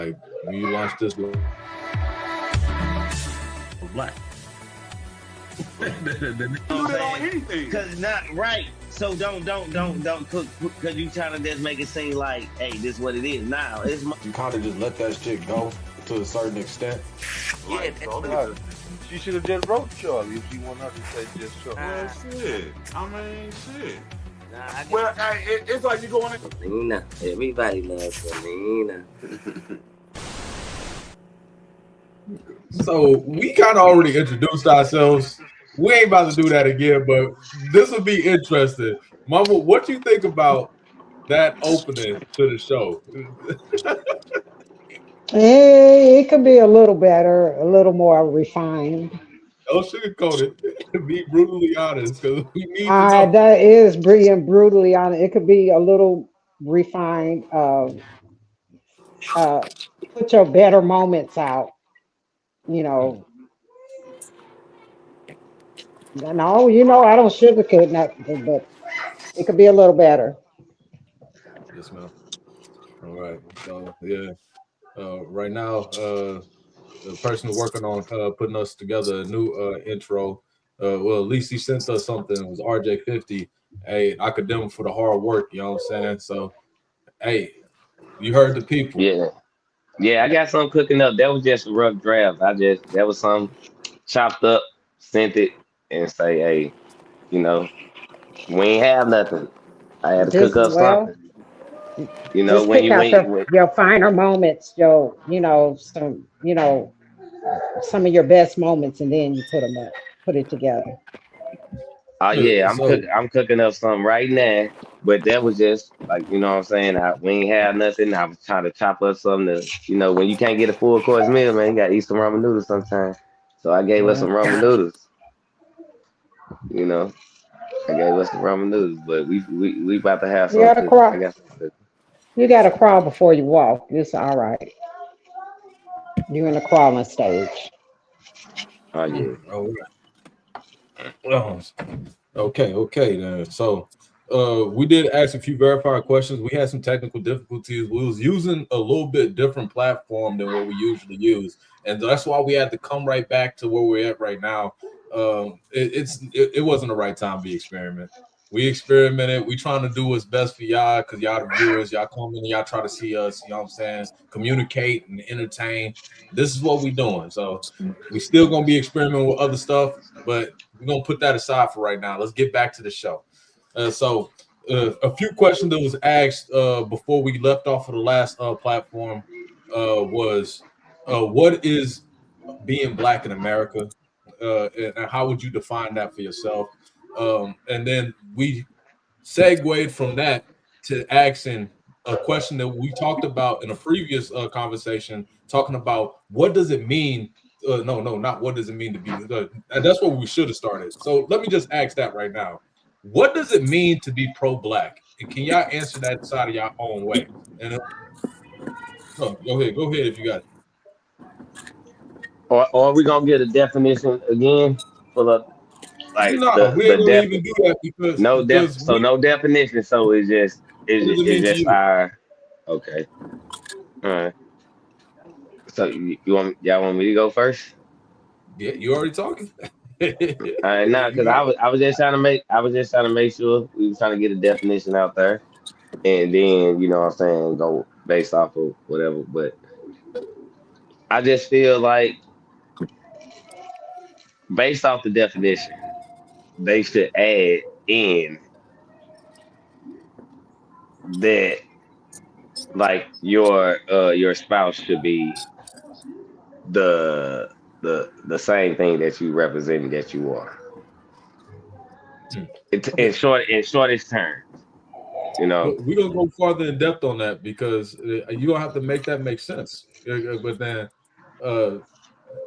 Like when you watch this, black. Do that on anything. Cause not right. So don't cook because you trying to just make it seem like, hey, this is what it is. Now it's my You kind of just let that shit go to a certain extent. Like, yeah. so Right. She should have just wrote Charlie if she wanted her to say just Charlie. well, shit. I mean, shit. Nah, I Well, it's like you going in. Selena. Everybody loves Selena. So we kind of already introduced ourselves. We ain't about to do that again, but this will be interesting. Mama, what you think about that opening to the show? It could be a little better, a little more refined. Don't sugarcoat it. Be brutally honest, because we need to know. That is being brutally honest. It could be a little refined. Uh, put your better moments out. You know, no, I don't sugarcoat nothing, but it could be a little better. Yes, ma'am. All right. So yeah, right now, the person working on putting us together a new intro. Well, at least he sent us something. It was RJ50. Hey, I could them for the hard work. You know what I'm saying? So, hey, you heard the people. Yeah. Yeah, I got something cooking up. That was just a rough draft. That was some chopped up, sent it, and say, hey, you know, we ain't have nothing. I had to cook Just up well, something. You know, just when pick you out when, when your finer moments, some of your best moments, and then you put it together. oh yeah, So, I'm cooking up something right now. But that was just like, you know what I'm saying? We ain't have nothing. I was trying to chop up something to, when you can't get a full course meal, man, you gotta eat some ramen noodles sometimes. So I gave us Yeah, some ramen noodles, you know. I gave us some ramen noodles, but we about to have you some gotta cooking. I crawl. got some cooking. You gotta crawl before you walk. It's all right. You're in the crawling stage. Oh yeah. all right. Okay, then. So, we did ask a few verified questions. We had some technical difficulties. We was using a little bit different platform than what we usually use, and that's why we had to come right back to where we're at right now. It wasn't the right time to be experiment. We experimented. We trying to do what's best for y'all because y'all the viewers. Y'all come in and y'all try to see us. You know what I'm saying? Communicate and entertain. This is what we doing. So we still gonna be experimenting with other stuff, but we're gonna put that aside for right now. Let's get back to the show. A few questions that was asked before we left off of the last platform was, what is being black in America, and how would you define that for yourself? And then we segued from that to asking a question that we talked about in a previous conversation, talking about what does it mean. No, not what does it mean to be. That's where we should have started. So let me just ask that right now. What does it mean to be pro-black? And can y'all answer that side of your own way? And go ahead if you got it. Or are we gonna get a definition again for like No, we the ain't gonna def even do that because no def because so we. no definition. So What does it it's mean to just you? our okay. All right. So y'all want me to go first? Yeah, you already talking. All right, now You because got I was just trying to make sure we was trying to get a definition out there, and then what I'm saying, go based off of whatever. But I just feel like based off the definition, they should add in that like your spouse should be the the same thing that you represent that you are. It's okay. in shortest terms, you know. We're gonna go farther in depth on that because you're gonna have to make that make sense. But then, uh,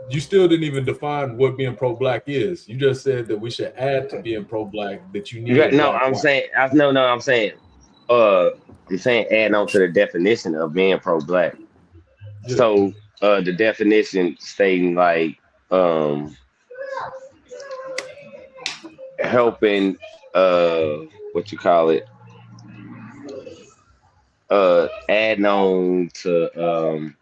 you still didn't even define what being pro-black is. You just said that we should add to being pro-black that you need a No, black I'm wife. saying no, uh I'm saying add on to the definition of being pro-black. Yeah. So the definition stating like um helping what you call it adding on to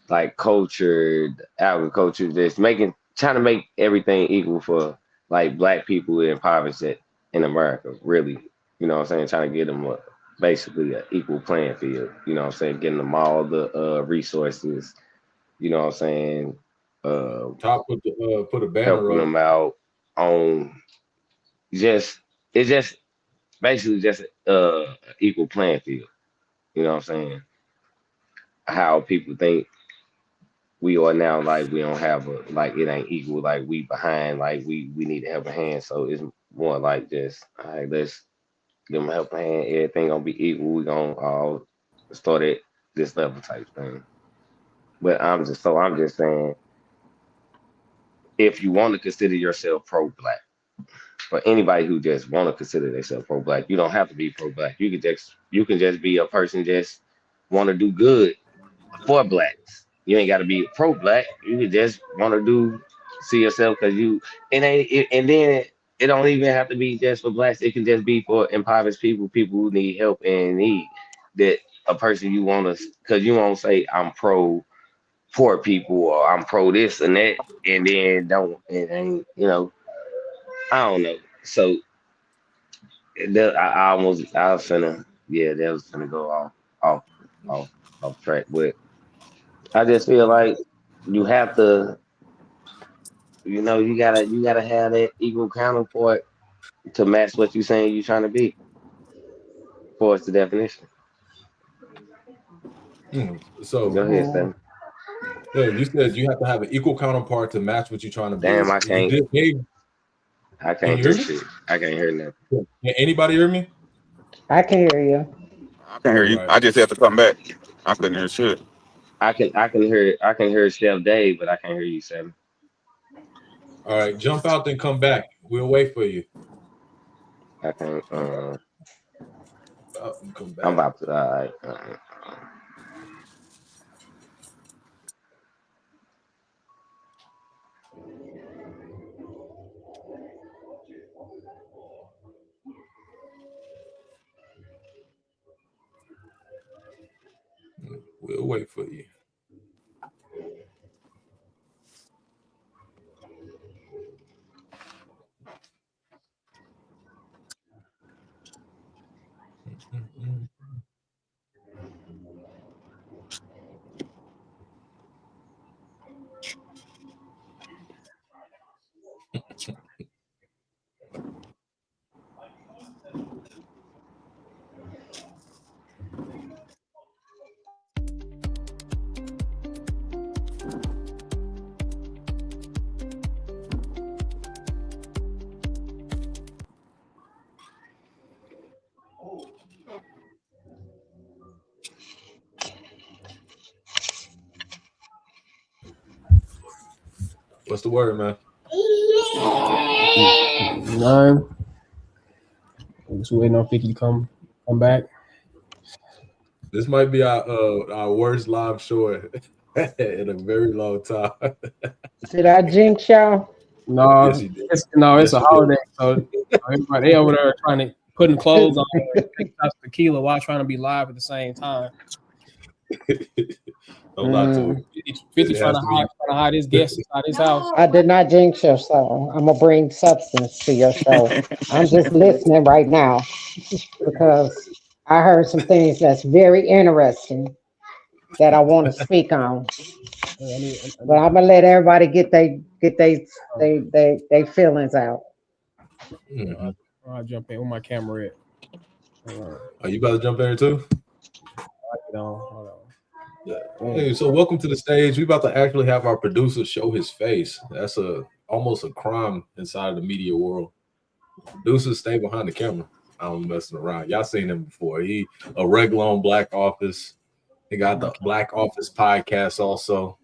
like culture, agriculture, just trying to make everything equal for like black people in poverty in America, really. You know what I'm saying? Trying to get them basically an equal playing field. You know what I'm saying? Getting them all the resources, you know what I'm saying? Top put a banner Helping up. them out on just it's just basically just equal playing field. You know what I'm saying? How people think we are now, like we don't have like it ain't equal, like we behind, like we need to help a hand. So it's more like just all right, let's give them a help hand. Everything gonna be equal. We gonna all start at this level type thing. But I'm just saying, if you want to consider yourself pro-black, for anybody who just want to consider themselves pro-black, you don't have to be pro-black. You can just be a person just want to do good for blacks. You ain't got to be pro-black. You can just want to see yourself because and then it don't even have to be just for blacks. It can just be for impoverished people who need help and need that a person you want to, because you won't say I'm pro poor people or I'm pro this and that, and then it ain't, I don't know. So I was finna, yeah, that was finna go off, off, off track. But I just feel like you have to, you gotta have that equal counterpart to match what you saying you trying to be. For it's the definition. So Go ahead, Stan. you said you have to have an equal counterpart to match what you're trying to be. Damn, I You can't. did, Dave, I can can't you hear hear me? shit. I can't hear nothing. Can anybody hear me? I can hear you. I can hear you. Right. I just have to come back. I couldn't hear shit. I can hear Chef Dave, but I can't hear you, Sam. All right, jump out then come back. We'll wait for you. I can't. Come I'm back. about to. All right. We'll wait for you. What's the word, man? Nine. I'm just waiting on 50 to come back. This might be our worst live show in a very long time. Did I jinx y'all? No, Yes, you did. it's a holiday, so everybody over there putting clothes on, picking up tequila while trying to be live at the same time. Don't lie to him. 50 trying to hide his guests inside his house. I did not jinx your show. I'm gonna bring substance to your show. I'm just listening right now because I heard some things that's very interesting that I want to speak on. But I'm gonna let everybody get they feelings out. Mm-hmm. I'll jump in with my camera at. Are you about to jump in here too? Hold on. Hey, so welcome to the stage. We about to actually have our producer show his face. That's almost a crime inside of the media world. Producers stay behind the camera. I don't messing around. Y'all seen him before. He a regular on Black Office. He got the Black Office podcast also.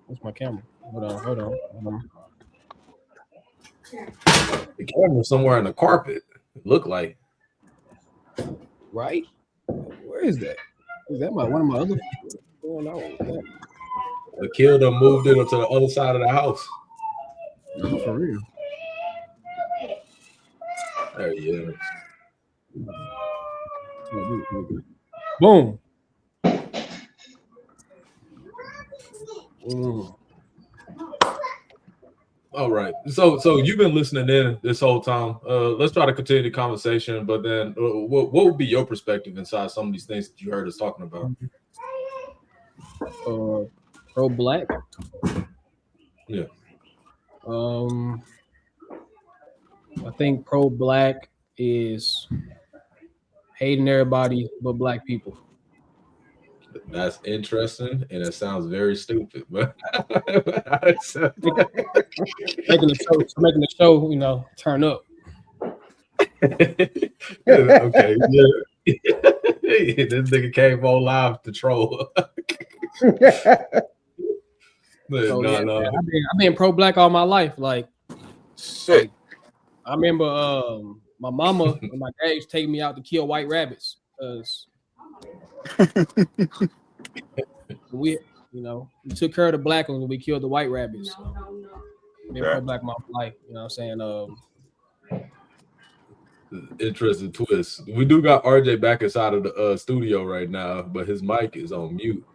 Where's my camera? Hold on. The camera's somewhere in the carpet. It looked like. Right? Where is that? Is that one of my other? Going on with that? The kid done moved it up to the other side of the house. No, for real. There he is. Boom. Mm. All right. So you've been listening in this whole time. Let's try to continue the conversation. But then, what would be your perspective inside some of these things that you heard us talking about? Pro-black. Yeah. I think pro-black is hating everybody but black people. That's interesting, and it sounds very stupid. But making the show, turn up. Okay, yeah. This nigga came on live to troll. So, no, yeah, no. man, I've been pro-black all my life. Like, Shit. I remember my mama and my dad used to take me out to kill white rabbits because we took care of the black ones and we killed the white rabbits. So, been Yeah. pro-black my whole life. You know what I'm saying? Interesting twist. We do got RJ back inside of the studio right now, but his mic is on mute.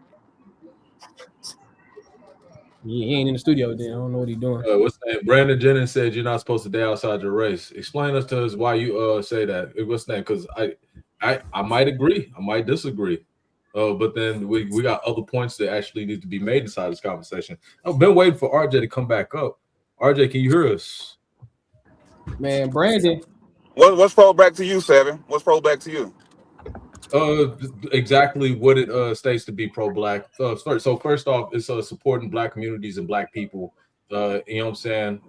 He ain't in the studio then. I don't know what he's doing. What's that? Brandon Jennings said you're not supposed to date outside your race. Explain us to us why you say that. What's that? Because I might agree, I might disagree. But then we got other points that actually need to be made inside this conversation. I've been waiting for RJ to come back up. RJ, can you hear us? Man, Brandon. What's pro back to you, Seven? What's pro back to you? Exactly what it states to be pro-black. So first off, it's supporting black communities and black people. You know what I'm saying?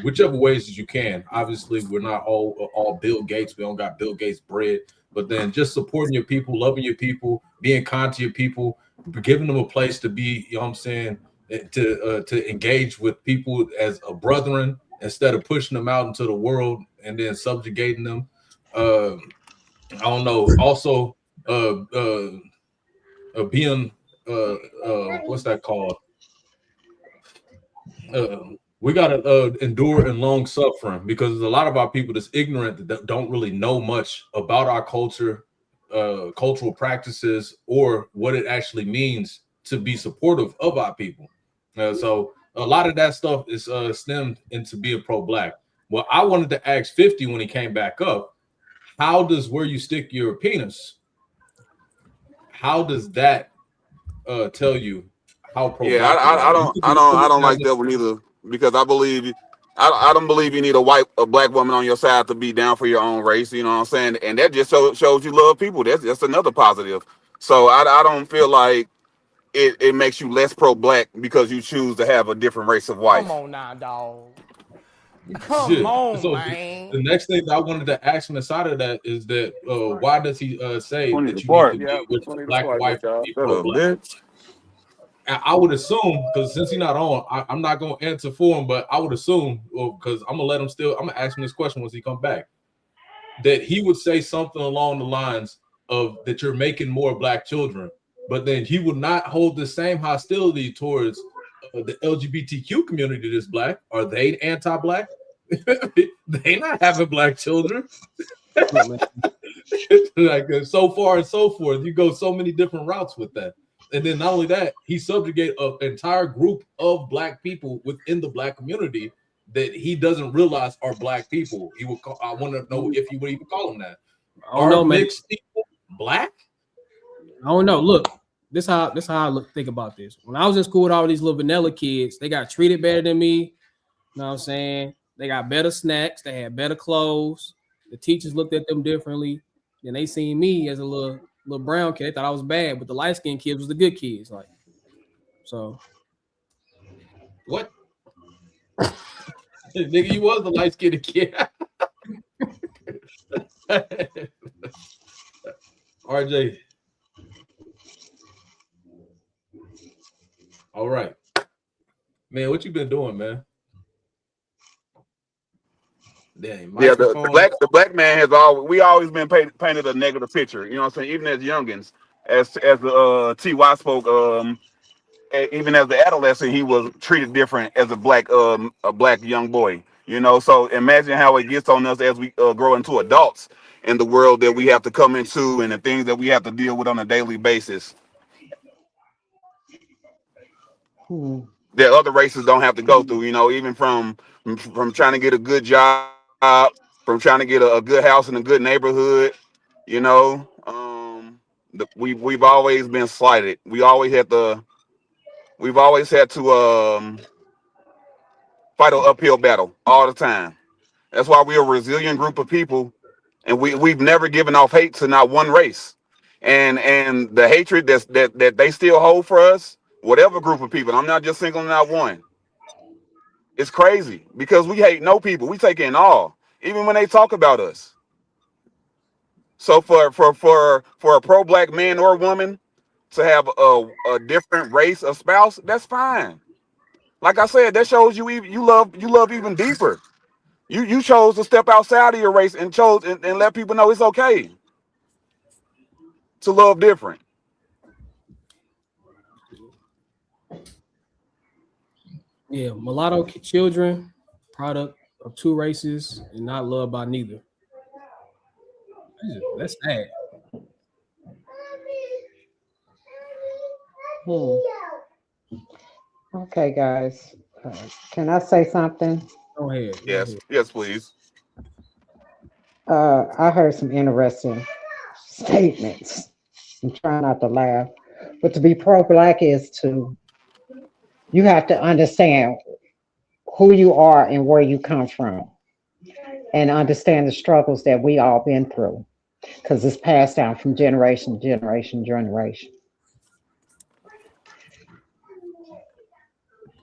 Whichever ways that you can. Obviously, we're not all Bill Gates. We don't got Bill Gates bread. But then just supporting your people, loving your people, being kind to your people, giving them a place to be. You know what I'm saying? To engage with people as a brethren instead of pushing them out into the world and then subjugating them. I don't know. Also, being what's that called? We gotta endure and long suffering because there's a lot of our people that's ignorant that don't really know much about our culture, cultural practices, or what it actually means to be supportive of our people. So a lot of that stuff is stemmed into being pro-black. Well, I wanted to ask 50 when he came back up, how does where you stick your penis? How does that tell you how pro-black? Yeah, I don't like that one either because I believe I don't believe you need a black woman on your side to be down for your own race. You know what I'm saying? And that just shows you love people. That's another positive. So I don't feel like it makes you less pro-black because you choose to have a different race of wife. Come on now, dog. Come on, man. The next thing that I wanted to ask him aside of that is that why does he say that you need to be with a black wife to be pro-black? I would assume, because since he's not on, I'm not going to answer for him, but I would assume, because I'm going to ask him this question once he come back, that he would say something along the lines of that you're making more black children, but then he would not hold the same hostility towards the LGBTQ community that's black. Are they anti-black? They not having black children. Like so far and so forth. You go so many different routes with that. And then not only that, he subjugate an entire group of black people within the black community that he doesn't realize are black people. He would call, I want to know if he would even call them that. I don't know, mixed people black? I don't know. Look, this how I think about this. When I was in school with all these little vanilla kids, they got treated better than me. You know what I'm saying? They got better snacks. They had better clothes. The teachers looked at them differently. Then they seen me as a little brown kid. They thought I was bad, but the light-skinned kids was the good kids. Like, so. What? Nigga, you was the light-skinned kid. RJ. All right. Man, what you been doing, man? Dang, yeah, the black man has always been painted a negative picture. You know what I'm saying? Even as youngins, as the TY spoke, even as the adolescent, he was treated different as a black young boy. You know, so imagine how it gets on us as we grow into adults in the world that we have to come into and the things that we have to deal with on a daily basis. that other races don't have to go through. You know, even from trying to get a good job, from trying to get a good house in a good neighborhood. You know, we've always been slighted. We've always had to fight an uphill battle all the time. That's why we're a resilient group of people, and we've never given off hate to not one race. And the hatred that they still hold for us, whatever group of people, I'm not just singling out one. It's crazy because we hate no people. We take in all, even when they talk about us. So for a pro-black man or woman to have a different race of spouse, that's fine. Like I said, that shows you love even deeper. You chose to step outside of your race and chose and let people know it's okay to love different. Yeah, mulatto children, product of two races, and not loved by neither. That's sad. Okay, guys. Can I say something? Go ahead. Yes, please. I heard some interesting statements. I'm trying not to laugh, but to be pro-black is you have to understand who you are and where you come from, and understand the struggles that we all been through, because it's passed down from generation to generation to generation.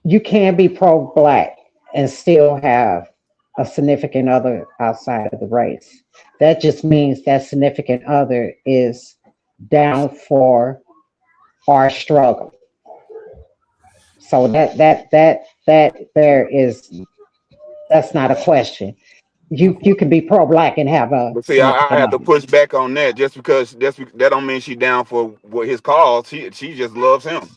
You can be pro-black and still have a significant other outside of the race. That just means that significant other is down for our struggle. So that's not a question. You can be pro-black and have a. But see, I had to push back on that just because that don't mean she down for what his cause. She just loves him.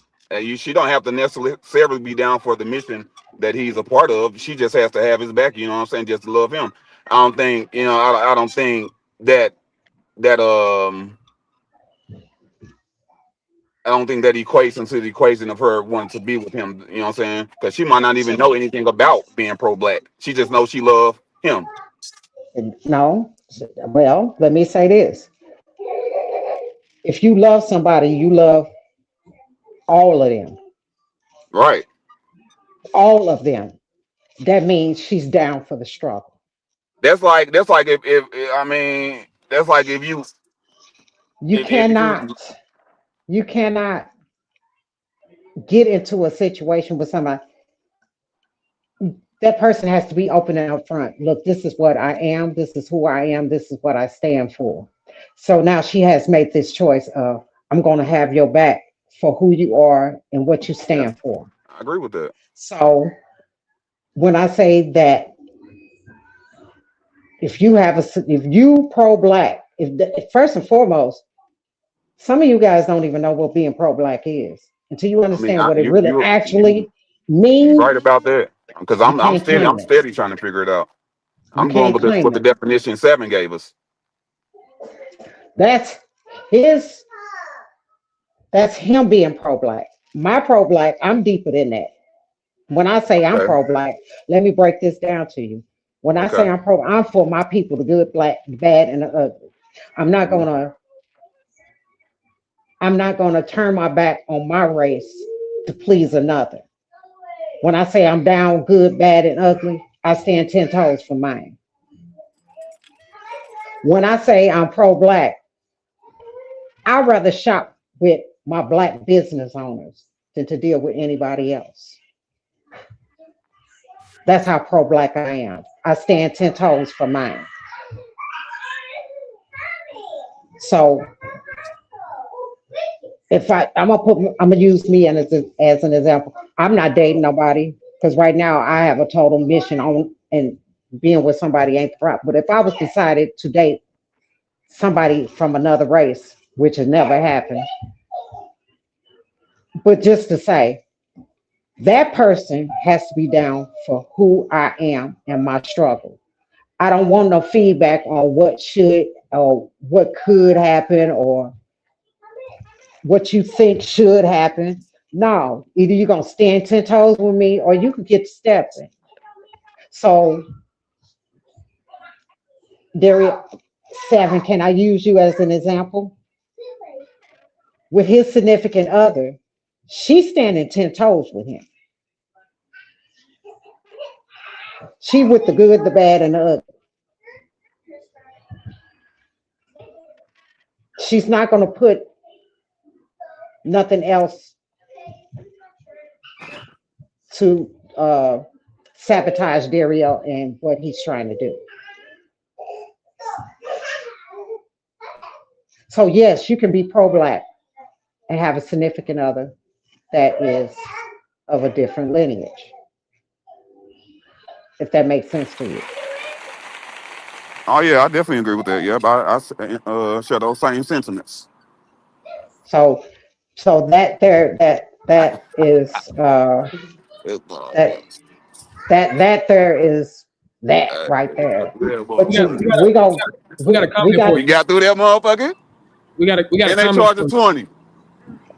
She don't have to necessarily be down for the mission that he's a part of. She just has to have his back. You know what I'm saying? Just to love him. I don't think that equates into the equation of her wanting to be with him. You know what I'm saying? Because she might not even know anything about being pro-black. She just knows she loves him. No. Well, let me say this. If you love somebody, you love all of them. Right. All of them. That means she's down for the struggle. That's like if you cannot get into a situation with somebody. That person has to be open and upfront. Look, this is what I am. This is who I am. This is what I stand for. So now she has made this choice of, I'm going to have your back for who you are and what you stand for. I agree with that. So when I say that, if you pro-black, first and foremost, some of you guys don't even know what being pro-black is until you understand what it really actually means. Right about that, because I'm steady trying to figure it out. I'm going with what the definition 7 gave us. That's him being pro-black. My pro-black, I'm deeper than that. When I say I'm pro-black, let me break this down to you. When I say I'm for my people, the good, black, the bad, and the ugly. I'm not gonna turn my back on my race to please another. When I say I'm down, good, bad, and ugly, I stand 10 toes for mine. When I say I'm pro-black, I'd rather shop with my black business owners than to deal with anybody else. That's how pro-black I am. I stand 10 toes for mine. So I'm gonna use me as an example. I'm not dating nobody because right now I have a total mission on, and being with somebody ain't the problem. But if I was decided to date somebody from another race, which has never happened, but just to say, that person has to be down for who I am and my struggle. I don't want no feedback on what should or what could happen or what you think should happen. No, either you're gonna stand 10 toes with me or you could get stepping. So there, 7, can I use you as an example? With his significant other, she's standing 10 toes with him. She with the good, the bad, and the ugly. She's not gonna put nothing else to sabotage Dario and what he's trying to do. So yes, you can be pro-black and have a significant other that is of a different lineage, if that makes sense to you. Oh yeah, I definitely agree with that. Yep, I share those same sentiments. So that there that is that there is that right there. But We got we go we got a comment for You you. got through that motherfucker? We got a And they comment charge for you you. 20.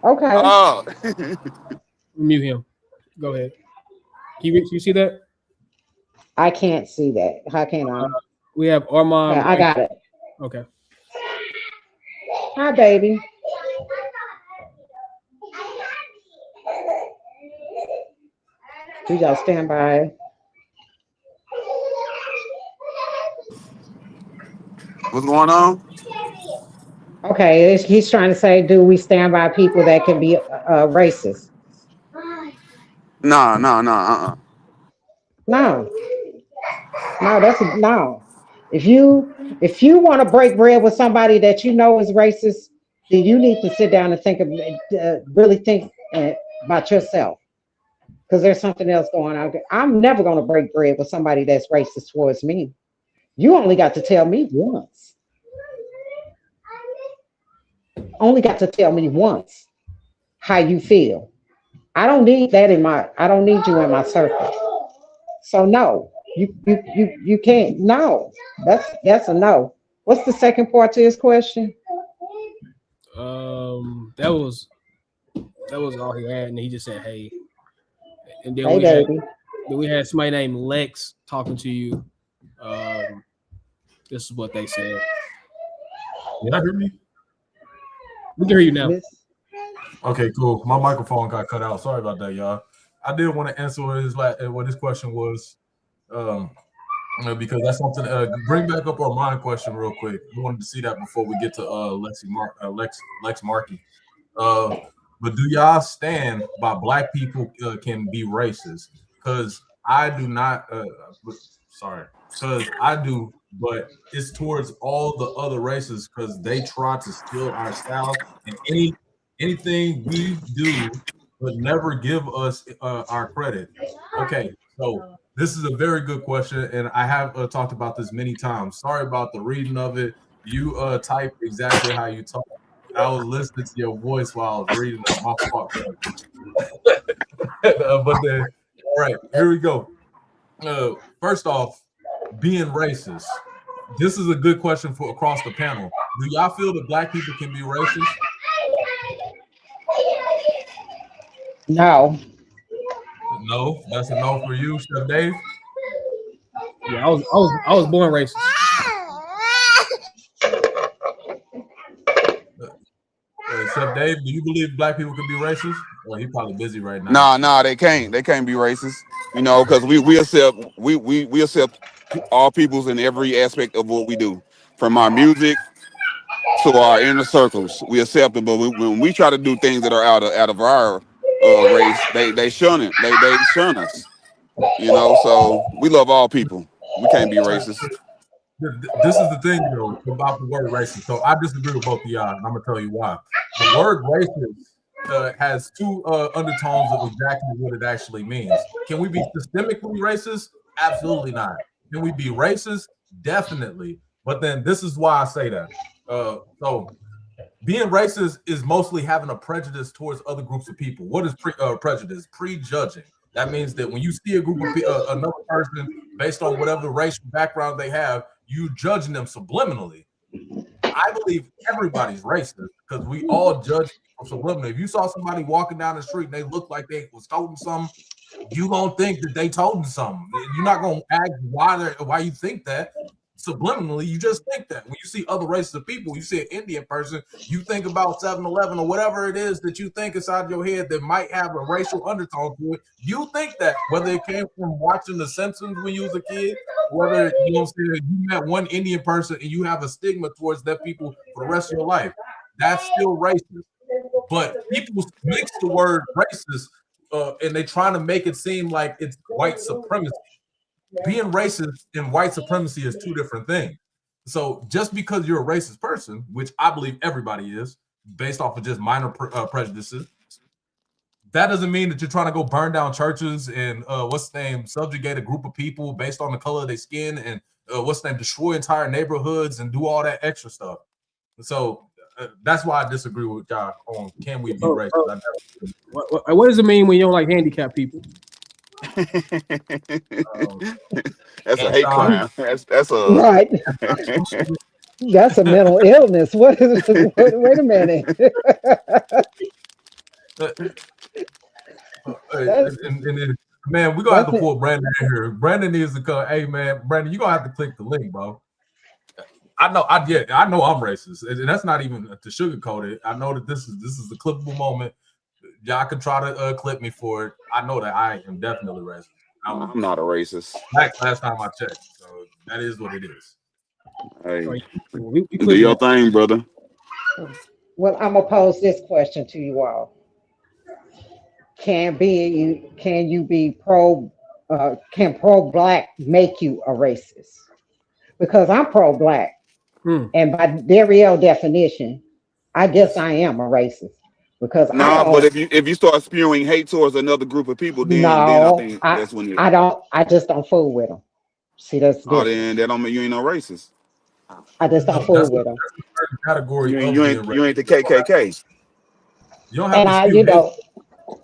okay. Oh. Mute him. Go ahead. You see that? I can't see that. How can I? We have Armand. I got it. Okay. Hi, baby. You gotta stand by. What's going on? Okay, he's trying to say, do we stand by people that can be racist? Nah. No, that's no. If you want to break bread with somebody that you know is racist, then you need to sit down and think of really think about yourself, because there's something else going on. I'm never going to break bread with somebody that's racist towards me. You only got to tell me once. Only got to tell me once how you feel. I don't need that I don't need you in my circle. So no, you can't. No, that's a no. What's the second part to his question? That was all he had, and he just said, "Hey." And then Hey, baby. we had somebody named Lex talking to you. This is what they said. Can I hear me? We can hear you now. Okay, cool. My microphone got cut out. Sorry about that, y'all. I did want to answer what his question was, because that's something. Bring back up our mind question real quick. I wanted to see that before we get to Lex Markey. But do y'all stand by black people can be racist? Because I do not. Because I do, but it's towards all the other races because they try to steal our style and anything we do would never give us our credit. Okay, so this is a very good question, and I have talked about this many times. Sorry about the reading of it. You type exactly how you talk. I was listening to your voice while I was reading it. My fault. But then, all right, here we go. First off, being racist. This is a good question for across the panel. Do y'all feel that black people can be racist? No. No, that's a no for you, Chef Dave. Yeah, I was born racist. Chef Dave, do you believe black people can be racist? Well, he's probably busy right now. Nah, they can't. They can't be racist. You know, because we accept all peoples in every aspect of what we do, from our music to our inner circles. We accept them, but when we try to do things that are out of our race, they shun it. They shun us. You know, so we love all people. We can't be racist. This is the thing, though, about the word racist. So I disagree with both of y'all, and I'm gonna tell you why. The word racist has two undertones of exactly what it actually means. Can we be systemically racist? Absolutely not. Can we be racist? Definitely. But then this is why I say that. So being racist is mostly having a prejudice towards other groups of people. What is prejudice? Prejudging. That means that when you see a group of another person based on whatever racial background they have, you judging them subliminally. I believe everybody's racist because we all judge people subliminally. If you saw somebody walking down the street and they looked like they was toting something, you gonna think that they toting something. You're not gonna ask why you think that. Subliminally, you just think that. When you see other races of people, you see an Indian person, you think about 7-Eleven or whatever it is that you think inside your head that might have a racial undertone to it. You think that, whether it came from watching The Simpsons when you was a kid, whether you met one Indian person and you have a stigma towards that people for the rest of your life, that's still racist. But people mix the word racist and they trying to make it seem like it's white supremacy. Being racist and white supremacy is two different things. So just because you're a racist person, which I believe everybody is, based off of just minor prejudices, that doesn't mean that you're trying to go burn down churches and subjugate a group of people based on the color of their skin and destroy entire neighborhoods and do all that extra stuff. So that's why I disagree with y'all on can we be racist. What does it mean when you don't like handicapped people? That's a hate crime. That's a right. That's a mental illness. What is it? Wait a minute. Man, we're gonna have to pull Brandon in here. Brandon needs to come. Hey man, Brandon, you're gonna have to click the link, bro. I know I'm racist, and that's not even to sugarcoat it. I know that this is the clippable moment. Y'all can try to clip me for it. I know that I am definitely racist. I'm not a racist. Last time I checked, so that is what it is. Hey, do your thing, brother. Well, I'm gonna pose this question to you all: Can you be can pro-black make you a racist? Because I'm pro-black, and by Darielle definition, I guess I am a racist. Because but if you start spewing hate towards another group of people, then I think that's when I just don't fool with them. See, that's different. Then that don't mean you ain't no racist. I just don't fool with them. Category you ain't the KKK. You don't have to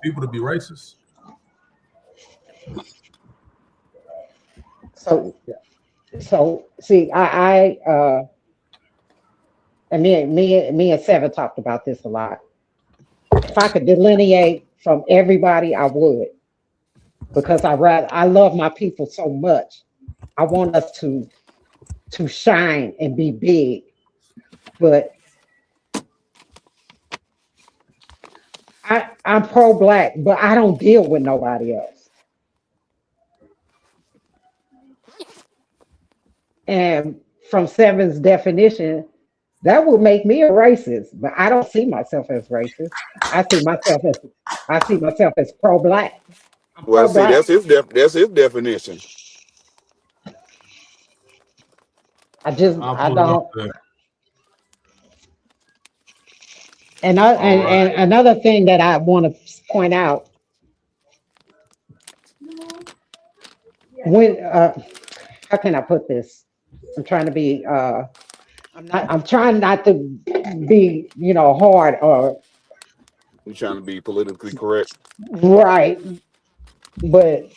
people to be racist. So see, I and me and Seven talked about this a lot. If I could delineate from everybody, I would, because I love my people so much. I want us to shine and be big, but I'm pro-black, but I don't deal with nobody else. And from Seven's definition, that would make me a racist, but I don't see myself as racist. I see myself as pro-black. Well, see, that's his definition. I don't. And another thing that I want to point out, when how can I put this? I'm trying to be I'm trying not to be, hard or you're trying to be politically correct. Right. But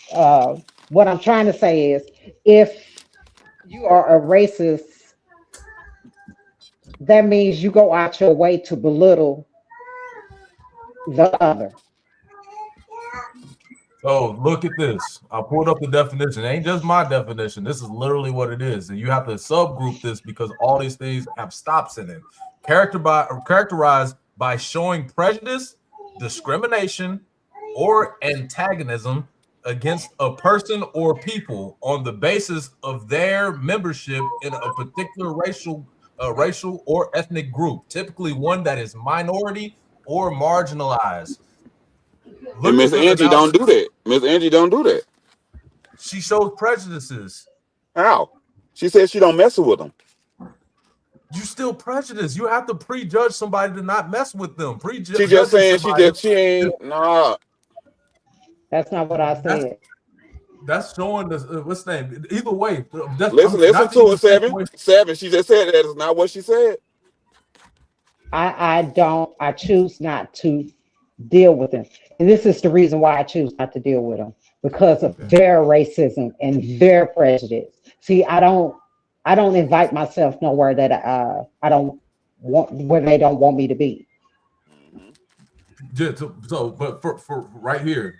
what I'm trying to say is if you are a racist, that means you go out your way to belittle the other. So look at this. I pulled up the definition. It ain't just my definition. This is literally what it is. And you have to subgroup this because all these things have stops in it. Characterized by showing prejudice, discrimination, or antagonism against a person or people on the basis of their membership in a particular racial or ethnic group, typically one that is minority or marginalized. And Miss Angie don't do that. Miss Angie don't do that. She shows prejudices. How? She says she don't mess with them. You still prejudice. You have to prejudge somebody to not mess with them. She just saying she ain't. Nah. That's not what I said. That's showing this. What's the name? Either way. Listen to her, Seven. She just said that is not what she said. I choose not to deal with them. And this is the reason why I choose not to deal with them, because of their racism and their prejudice. See, I don't invite myself nowhere that I don't where they don't want me to be. But for right here,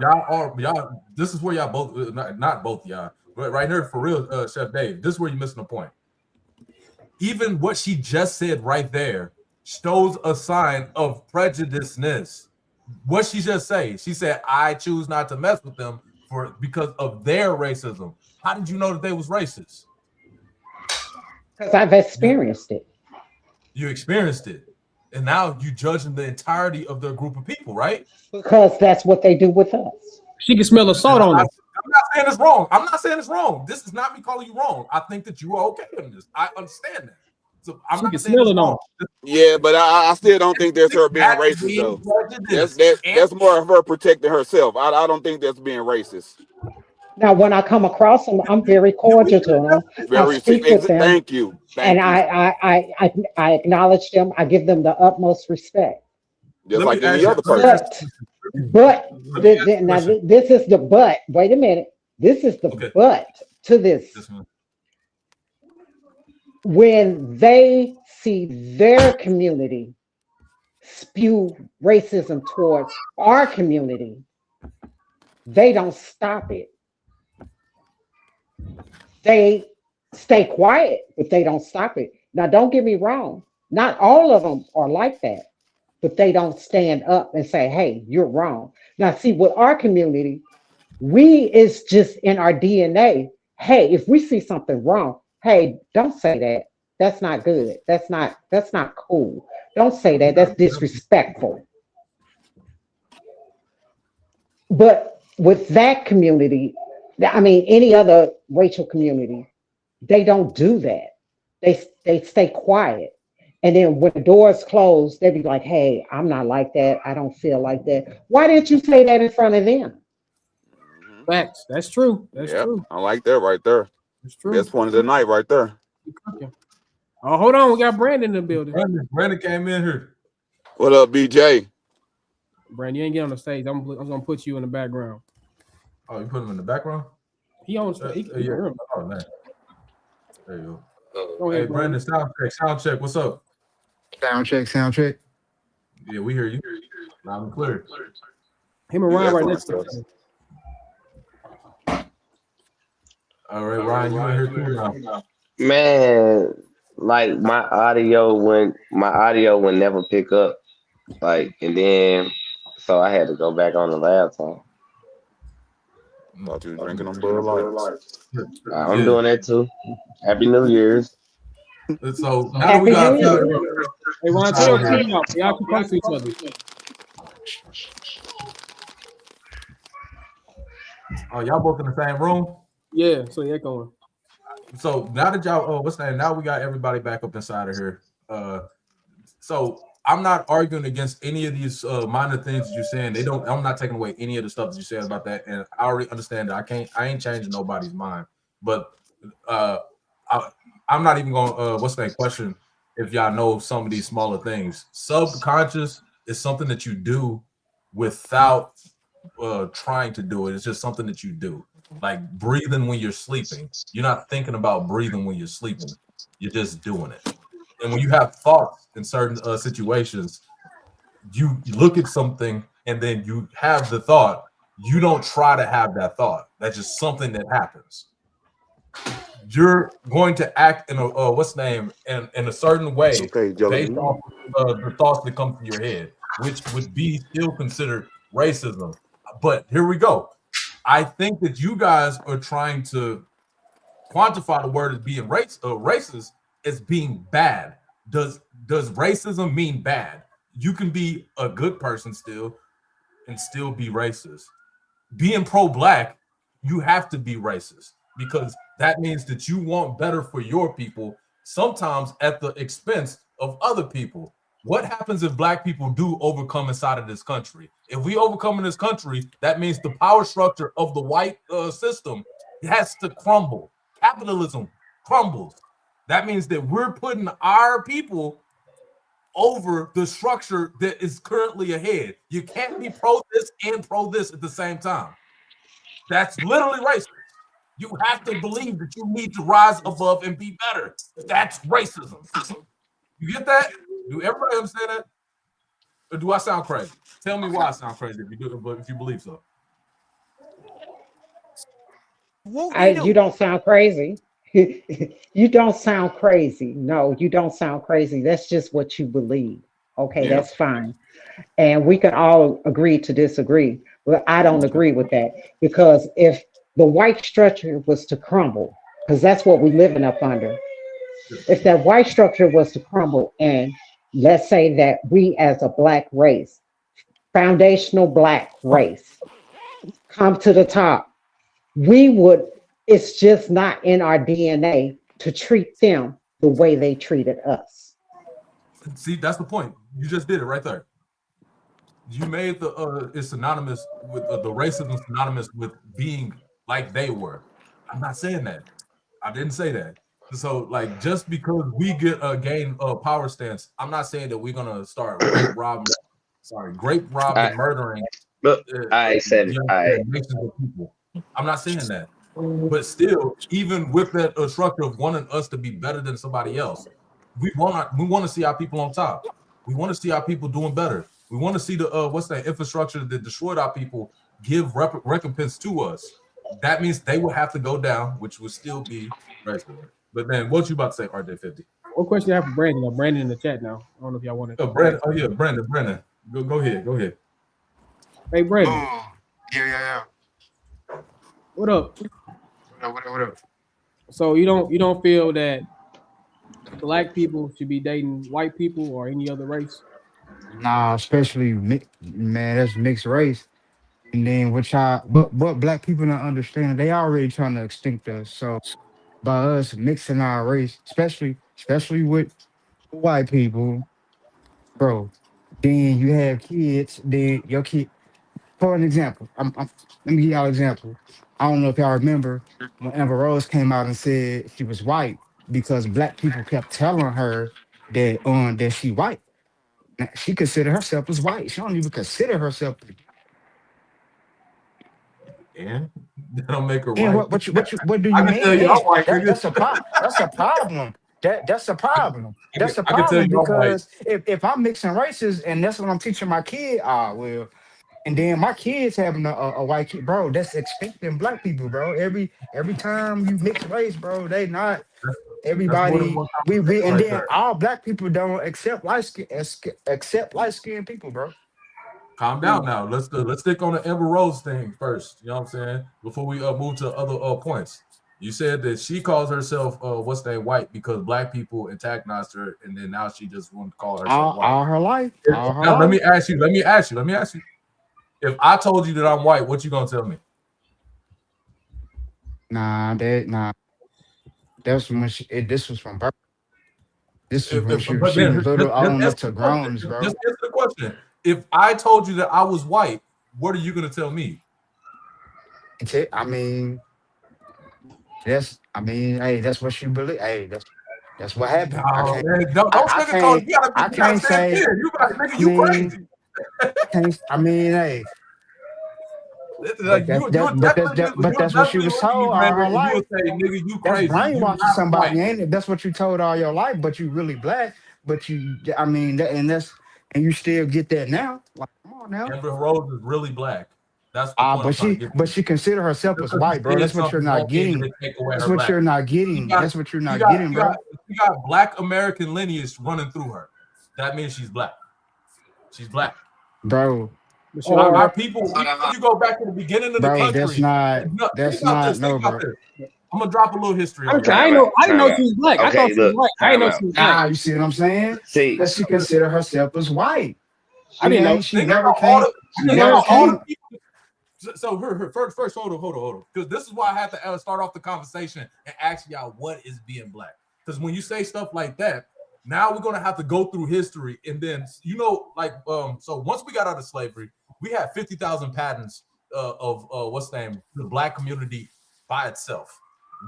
y'all. This is where y'all both, not both y'all, but right here for real, Chef Dave. This is where you're missing the point. Even what she just said right there shows a sign of prejudiceness. What she just say? She said, "I choose not to mess with them because of their racism." How did you know that they was racist? Because I've experienced it. You experienced it, and now you judging the entirety of their group of people, right? Because that's what they do with us. She can smell the salt on it. I'm not saying it's wrong. I'm not saying it's wrong. This is not me calling you wrong. I think that you are okay in this. I understand that. So I'm not saying it's wrong. Yeah, but I still don't think that's her being racist though. That's more of her protecting herself. I don't think that's being racist. Now, when I come across them, I'm very cordial to them. I speak with them. Thank you. And I acknowledge them. I give them the utmost respect. Just like any other person. But this is the but. Wait a minute. This is the but to this. When they see their community spew racism towards our community, they don't stop it. They stay quiet, but they don't stop it. Now, don't get me wrong. Not all of them are like that, but they don't stand up and say, hey, you're wrong. Now, see, with our community, it's just in our DNA. Hey, if we see something wrong, hey, don't say that. That's not good. That's not cool. Don't say that. That's disrespectful. But with that community, I mean, any other racial community, they don't do that. They stay quiet. And then when the doors close, they be like, hey, I'm not like that. I don't feel like that. Why didn't you say that in front of them? Facts. That's true. That's true. I like that right there. That's true. Best point of the night right there. Oh, hold on. We got Brandon in the building. Brandon came in here. What up, BJ? Brandon, you ain't get on the stage. I'm going to put you in the background. Oh, you put him in the background? He on stage. Yeah. Oh, man. There you go. Go ahead, Hey, Brandon, sound check. What's up? Sound check. Yeah, we hear you. Loud and clear. Him and Ryan right next to us. All right, Ryan, you in here too now. Man, like my audio would never pick up. Like, and then so I had to go back on the laptop. Thought you were drinking them Bud Lights. I'm doing that too. Happy New Year's. So now that we got hey, Ryan, tell y'all keep close to each other. Oh, y'all both in the same room? Yeah, so you're going. So now that y'all, what's that? Now we got everybody back up inside of here. So I'm not arguing against any of these minor things that you're saying. I'm not taking away any of the stuff that you said about that. And I already understand that I ain't changing nobody's mind. But I'm not even gonna question if y'all know some of these smaller things. Subconscious is something that you do without trying to do it. It's just something that you do. Like breathing when you're sleeping. You're not thinking about breathing when you're sleeping. You're just doing it. And when you have thoughts in certain situations, you look at something and then you have the thought. You don't try to have that thought. That's just something that happens. You're going to act in a in a certain way based off the thoughts that come to your head, which would be still considered racism. But here we go. I think that you guys are trying to quantify the word as being racist as being bad. Does racism mean bad? You can be a good person still and still be racist. Being pro-black, you have to be racist because that means that you want better for your people, sometimes at the expense of other people. What happens if black people do overcome inside of this country? If we overcome in this country, that means the power structure of the white system has to crumble. Capitalism crumbles. That means that we're putting our people over the structure that is currently ahead. You can't be pro this and pro this at the same time. That's literally racist. You have to believe that you need to rise above and be better. That's racism. You get that? Do everybody understand that? Or do I sound crazy? Tell me why I sound crazy if you do, but if you believe so. You don't sound crazy. You don't sound crazy. No, you don't sound crazy. That's just what you believe. Okay, Yeah. that's fine. And we can all agree to disagree. But I don't agree with that because if the white structure was to crumble, because that's what we're living up under, if that white structure was to crumble, and let's say that we as a black race, foundational black race, come to the top, we would, it's just not in our DNA to treat them the way they treated us. See, that's the point. You just did it right there. You made the it's synonymous with the racism synonymous with being like they were. I'm not saying that. I didn't say that. So, like, just because we get a gain power stance, I'm not saying that we're gonna start grape robbing and murdering. Look, I said it. Nations of people. I'm not saying that. But still, even with that structure of wanting us to be better than somebody else, we want to see our people on top. We want to see our people doing better. We want to see the what's that infrastructure that destroyed our people give recompense to us. That means they will have to go down, which will still be racist. But then, what you about to say, RJ50? What question you have for Brandon? Brandon in the chat now. I don't know if y'all want to. Brandon. Oh yeah, Brandon. Go ahead. Hey, Brandon. Yeah. What up? What up? So you don't feel that black people should be dating white people or any other race? Nah, especially man, that's mixed race. And then what black people don't understand, they already trying to extinct us. So by us mixing our race, especially with white people, bro, then you have kids, then your kid. For an example, let me give y'all an example. I don't know if y'all remember when Amber Rose came out and said she was white because black people kept telling her that she white. Now, she considered herself as white. She don't even consider herself. And that don't make her And white. what do you mean? That's a problem. That's a problem. That's a problem. That's a problem because if I'm mixing races and that's what I'm teaching my kid, well. And then my kids having a white kid, bro. That's expecting black people, bro. Every time you mix race, bro, they not everybody. We and then all black people don't accept light skinned people, bro. Calm down now. Let's stick on the Amber Rose thing first. You know what I'm saying? Before we move to other points. You said that she calls herself white because black people antagonized her, and then now she just wants to call herself white All her life. Let me ask you. If I told you that I'm white, what you gonna tell me? Nah. That's when this was from birth. This is when she was little old enough to groans, bro. Just answer the question. If I told you that I was white, what are you gonna tell me? I mean, hey, that's what she believe. Hey, that's what happened. I can't say. You crazy. I mean, hey. But that's what she was told all her life. That's brainwashing somebody, ain't it? That's what you told all your life, but you really black. But you you still get that now. Like, come on now. Amber Rose is really black. That's but she consider herself as white, bro. That's what you're not getting. That's what you're not getting. That's what you're not getting, bro. You got black American lineage running through her. That means she's black. She's black, bro. Our people. You go back to the beginning of the country. That's not no, bro. I'm gonna drop a little history. I didn't know she was black. I thought she was white. I didn't know she was black. You see what I'm saying? See, that she consider herself as white. I didn't know. She never came. So her first, hold on, because this is why I have to start off the conversation and ask y'all what is being black. Because when you say stuff like that, now we're gonna have to go through history, and then so once we got out of slavery, we had 50,000 patents of the black community by itself.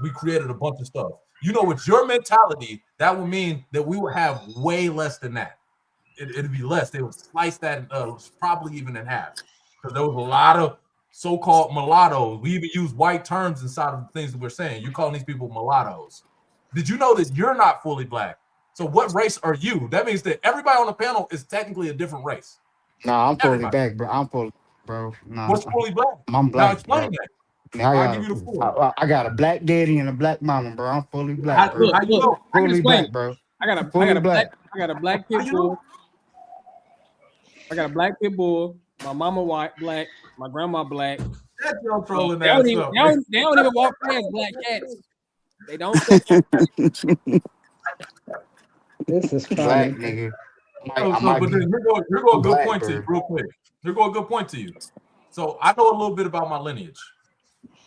We created a bunch of stuff. With your mentality, that would mean that we would have way less than that. It'd be less. They would slice that probably even in half, because there was a lot of so-called mulattoes. We even use white terms inside of the things that we're saying. You're calling these people mulattoes. Did you know that you're not fully black? So what race are you? That means that everybody on the panel is technically a different race. Nah, I'm fully Everybody. back, bro. I'm fully, bro. Nah, What's fully black? I'm Now black, explain bro. that. Now I'll give you the floor. I got a black daddy and a black mama, bro. I'm fully black, bro. Look, How you know? I can Fully explain black, it. bro. I got a Fully black How pit you bull. know? I got a black pit bull. My mama white, black. My grandma black. That's your trolling They ass don't even up. they don't even walk past black cats. They don't. This is Black funny. nigga. But then here go a good black, point to you, bro. real quick. Here go a good point to you. So I know a little bit about my lineage.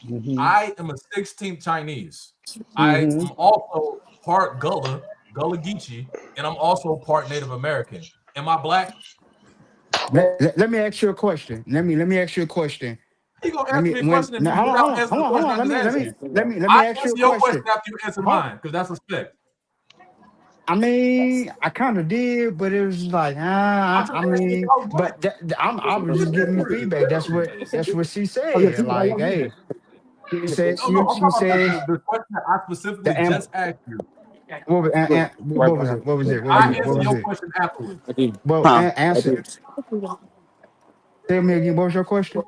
Mhm. I am a 16th Chinese. I am also part Gullah Geechee, and I'm also part Native American. Am I black? Let me ask you a question. Let me ask you a question. You gonna answer me a question and hold without on, answering the hold question, on. I'm just answering. Let me I ask you answer a your question. question after you answer mine, because that's respect. I mean, I kind of did, but it was like, I mean, but I was just giving you feedback. That's what she said. Like, hey, she said, No, I'm she talking said, about the question that I specifically just asked you. what was it? I answer your question afterwards. Well, answer. Tell me again, what was your question?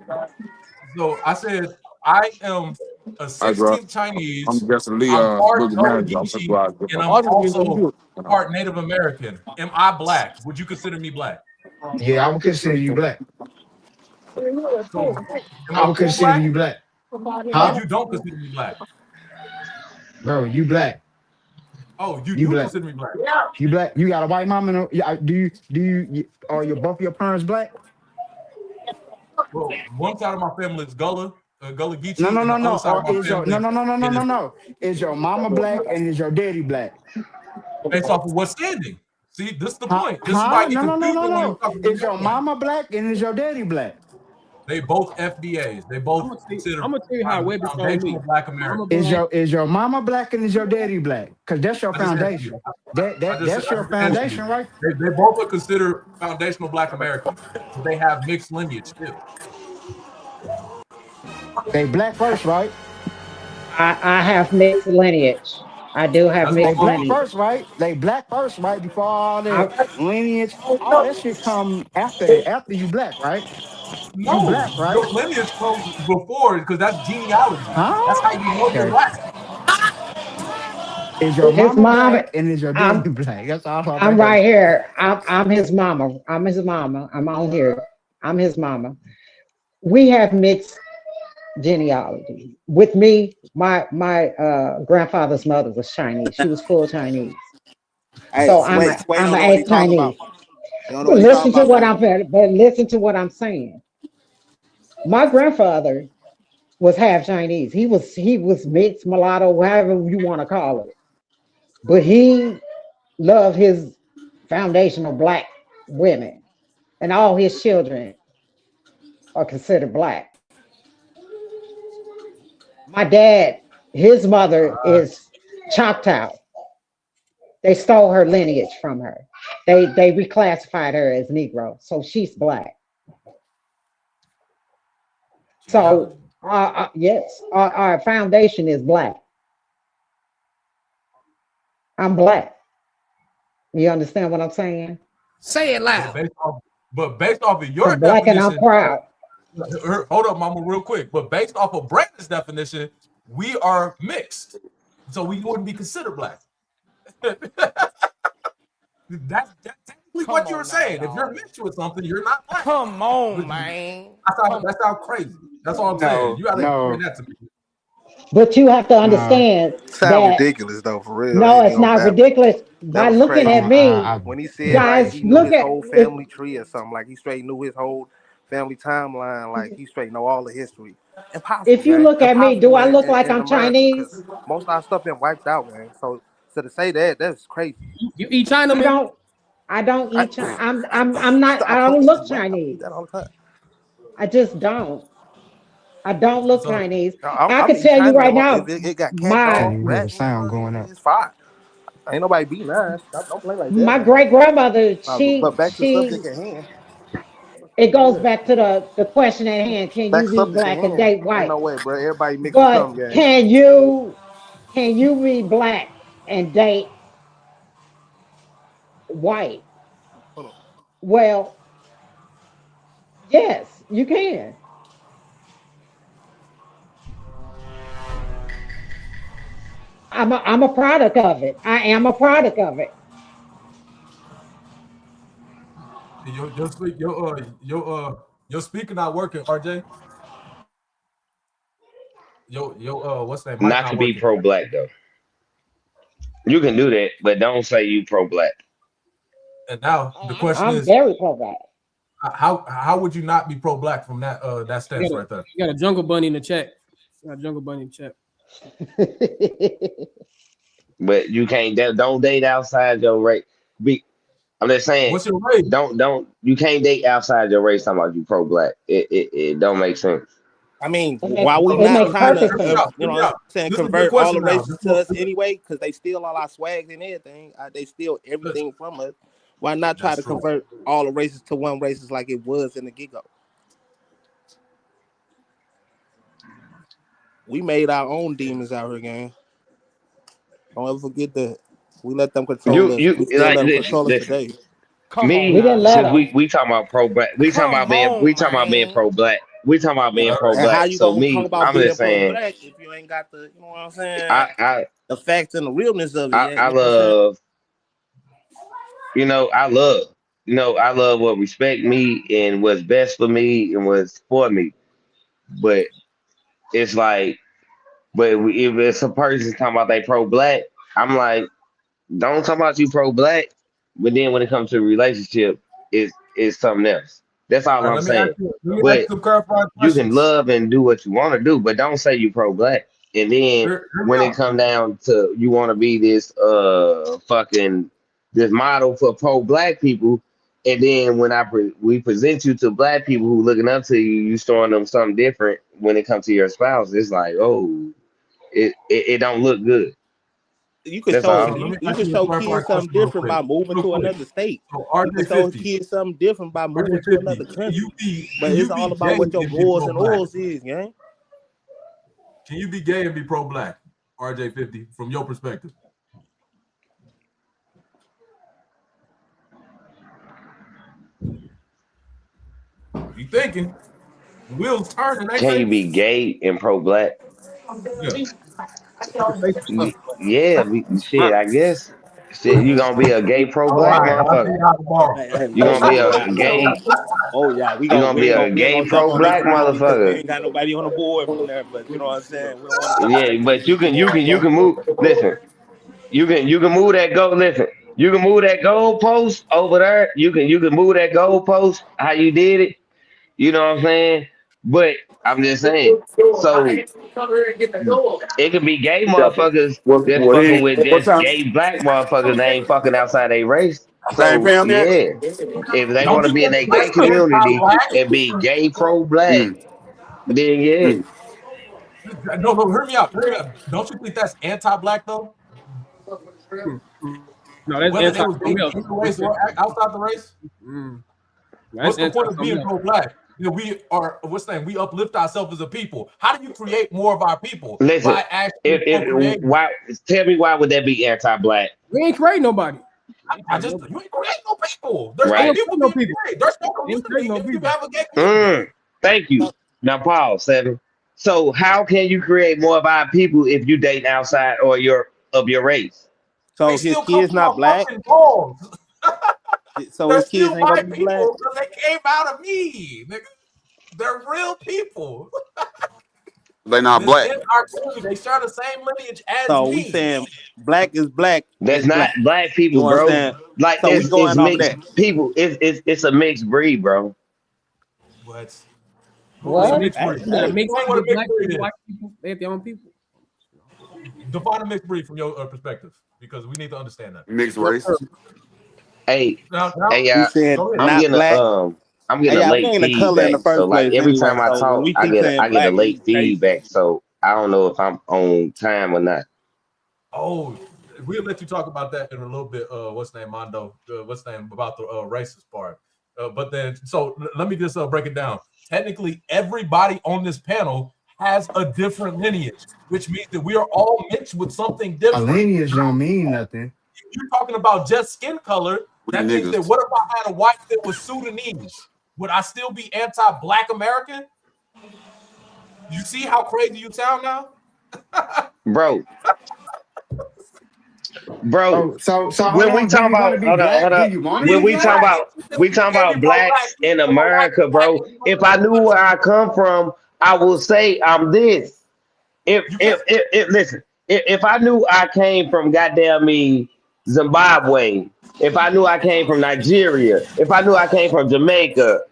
So I said I am a 16th Chinese. I'm guessing I'm Leon, part Boogie Gullah Manager. Geechee, and I'm also part Native American. Am I black? Would you consider me black? Yeah, I would consider you black. So am I I would full consider black? you black. Or Huh? you don't consider me black? Bro, you black. Oh, you You do black. consider me black. You black. You got a white mom and do you are your both of your parents black? Well, one side of my family is Gullah Geechee, No. and the other side Or of my is your family no. Is your mama black and is your daddy black? based off of what's standing. See, this is the point. This is why Huh? I get confused when you talk about Is your mama black and is your daddy black? They both FBAs. They both consider I'm gonna tell you how Webby told me. foundational black American. Is your mama black and is your daddy black? Because that's your foundation. That's your foundation, right? They both are considered foundational black Americans, but they have mixed lineage still. They black first, right? I have mixed lineage. I do have They mixed black lineage. first, right? They black first, right? Before all that lineage, all that shit come after you black, right? No, you black, right? Your lineage comes before because that's genealogy. Huh? That's how you know you're black. Is your His mama mom, black and is your daddy black? That's all I'm right here. I'm his mama. I'm his mama. I'm on here. I'm his mama. We have mixed genealogy. With me, my grandfather's mother was Chinese. She was full Chinese. Hey, So I'm a Chinese. But listen to what I'm saying. My grandfather was half Chinese. He was mixed, mulatto, however you want to call it. But he loved his foundational black women, and all his children are considered black. My dad, his mother is Choctaw. They stole her lineage from her. They reclassified her as Negro, so she's black. So yes, our foundation is black. I'm black. You understand what I'm saying? Say it loud. But based off of your I'm black and I'm definition, proud. Hold up, mama, real quick. But based off of Brandon's definition, we are mixed, so we wouldn't be considered black. That's technically what you're saying. If you're mixed with something, you're not black. Come on, man. That's how crazy. That's all I'm saying. You gotta explain that to me. But you have to understand Sound ridiculous though, for real. No, it's not ridiculous. By looking at me, when he said guys, like he knew look his at whole family tree or something, like he straight knew his whole family timeline, like he straight know all the history. Impossible. If you look at me, do I look like I'm Chinese? Most of our stuff been wiped out, man. So to say that's crazy. You eat China, man? I don't eat China. I'm not. I don't look Chinese. I just don't. I don't look Chinese. I can tell you right now. It got my sound going up. It's fine. Ain't nobody beating us. Don't play like that. My great grandmother, but back to the subject at hand. It goes back to the question at hand. Can you be black and date white? Ain't no way, bro. Everybody mixed But with can you be black and date white. Hold on. Well, yes, you can. I'm a product of it. I am a product of it. Your speaker not working, RJ. What's that? Mic Not not to be working. pro-black though. You can do that, but don't say you pro-black. And now the question I'm is, very pro-black. how would you not be pro-black from that stance right there? You got a jungle bunny in the chat. You got a jungle bunny in the chat. But you can't. Don't date outside your race. I'm just saying. What's your race? Don't. You can't date outside your race. Talking about you pro-black. It don't make sense. I mean, It why we it not makes trying to, perfect sense. you know what I'm saying, This is a good convert all the question now. races to us anyway? Because they steal all our swags and everything. They steal everything from us. Why not try That's to true. convert all the races to one races like it was in the get-go? We made our own demons out here, gang. Don't ever forget that. We let them control us. We still let them control us today. Come Me, on We didn't now. let since them. we talking about pro-black, we talking Come about being on, man. pro-black. We talking about being And how pro-black. you So gonna talk me, about I'm being just saying. pro-black if you ain't got the, you know what I'm saying, I the facts and the realness of it? Yeah, I you know what I'm saying? love. I love what respect me and what's best for me and what's for me. But it's like, if it's a person talking about they pro-black, I'm like, don't talk about you pro-black. But then when it comes to a relationship, it's something else. That's all All right, I'm saying. let me ask But you some clarifying you can questions. love and do what you want to do, but don't say you pro-black. And then Hear me when it out. come down to you want to be this this model for pro-black people, and then when we present you to black people who looking up to you, you showing them something different when it comes to your spouse. It's like, oh, it don't look good. You can That's show So let all. me you ask can you a show clarifying kids something question real different quick. by moving Real to quick. another state. So You can RJ show 50. kids something different by moving RJ to another 50. country. But Can it's you all be about gay what your and be morals and pro-black? oils is, gang. Can you be gay and be pro-black? RJ 50, from your perspective. You thinking? Wheels turning, ain't Can you they? be gay and pro-black? Yeah. Yeah, shit. I guess. Shit, you gonna be a gay All pro-black right. I'll see motherfucker. y'all tomorrow. You gonna be a Oh gay. yeah. Oh yeah. You gonna be a We ain't gay gonna jump on this pro-black round because we motherfucker. ain't got nobody on the board from there. But you know what I'm saying? We don't want to jump Yeah, straight to but the you can move. Listen, you can move that go. Listen, you can move that goal post over there. You can move that goal post how you did it. You know what I'm saying? But I'm just saying. So it could be gay motherfuckers that's fucking with What just time? gay black motherfuckers. They ain't fucking outside their race. They ain't So paying that? yeah, if they want Don't to you be in think a gay that's community anti-black? and be gay pro-black, Mm, then yeah. mm. No, hear me out. Hear me out. Don't you think that's anti-black though? No, that's Whether they anti was gay something else. in the race or outside the race? No, What's that's the anti point of something being else. pro-black? We are we uplift ourselves as a people. How do you create more of our people? Listen, By actually if procreating. why tell me why would that be anti-black? We ain't create nobody. You ain't create no people. There's We no Right. ain't people create no being people. created. There's no We ain't create community no if you people. have a gay community. Thank you. Now pause, Seven. So how can you create more of our people if you date outside or your race? They So his still come kids from my not black. fucking balls. So They're his kids still ain't gonna my be black. people because they came out of me. Nigga. They're real people. They not It's black. in our community. They share the same lineage as So we me. saying black is black That's is not black. black You people, know what I'm bro. saying? Like So we it's going off of mixed that. people. It's a mixed breed, bro. What? What's a What? mixed breed? You got a Hey, mix Explain what a with mixed black breed people, is. white people. They have their own people. Define a mixed breed from your perspective, because we need to understand that. Mixed race. Hey, Now, hey, we said go ahead. I'm not getting black. a Yeah, we late ain't a color in the feedback. So first like place every anyway. time I So when talk, we keep saying I get a black, late we race. feedback. So I don't know if I'm on time or not. Oh, we'll let you talk about that in a little bit. What's the name, Mondo? What's the name about the racist part? But then, so let me just break it down. Technically, everybody on this panel has a different lineage, which means that we are all mixed with something A different. lineage don't mean nothing. If you're talking about just skin color, We that means that niggas. what if I had a wife that was Sudanese? Would I still be anti-Black American? You see how crazy you sound now? bro. So When hold we on. Do talk you want about to be black? Do you want to when be we talk black? about blacks in America, bro. If I knew where I come from, I will say I'm this. If listen, if I knew I came from goddamn me Zimbabwe, if I knew I came from Nigeria, if I knew I came from Jamaica,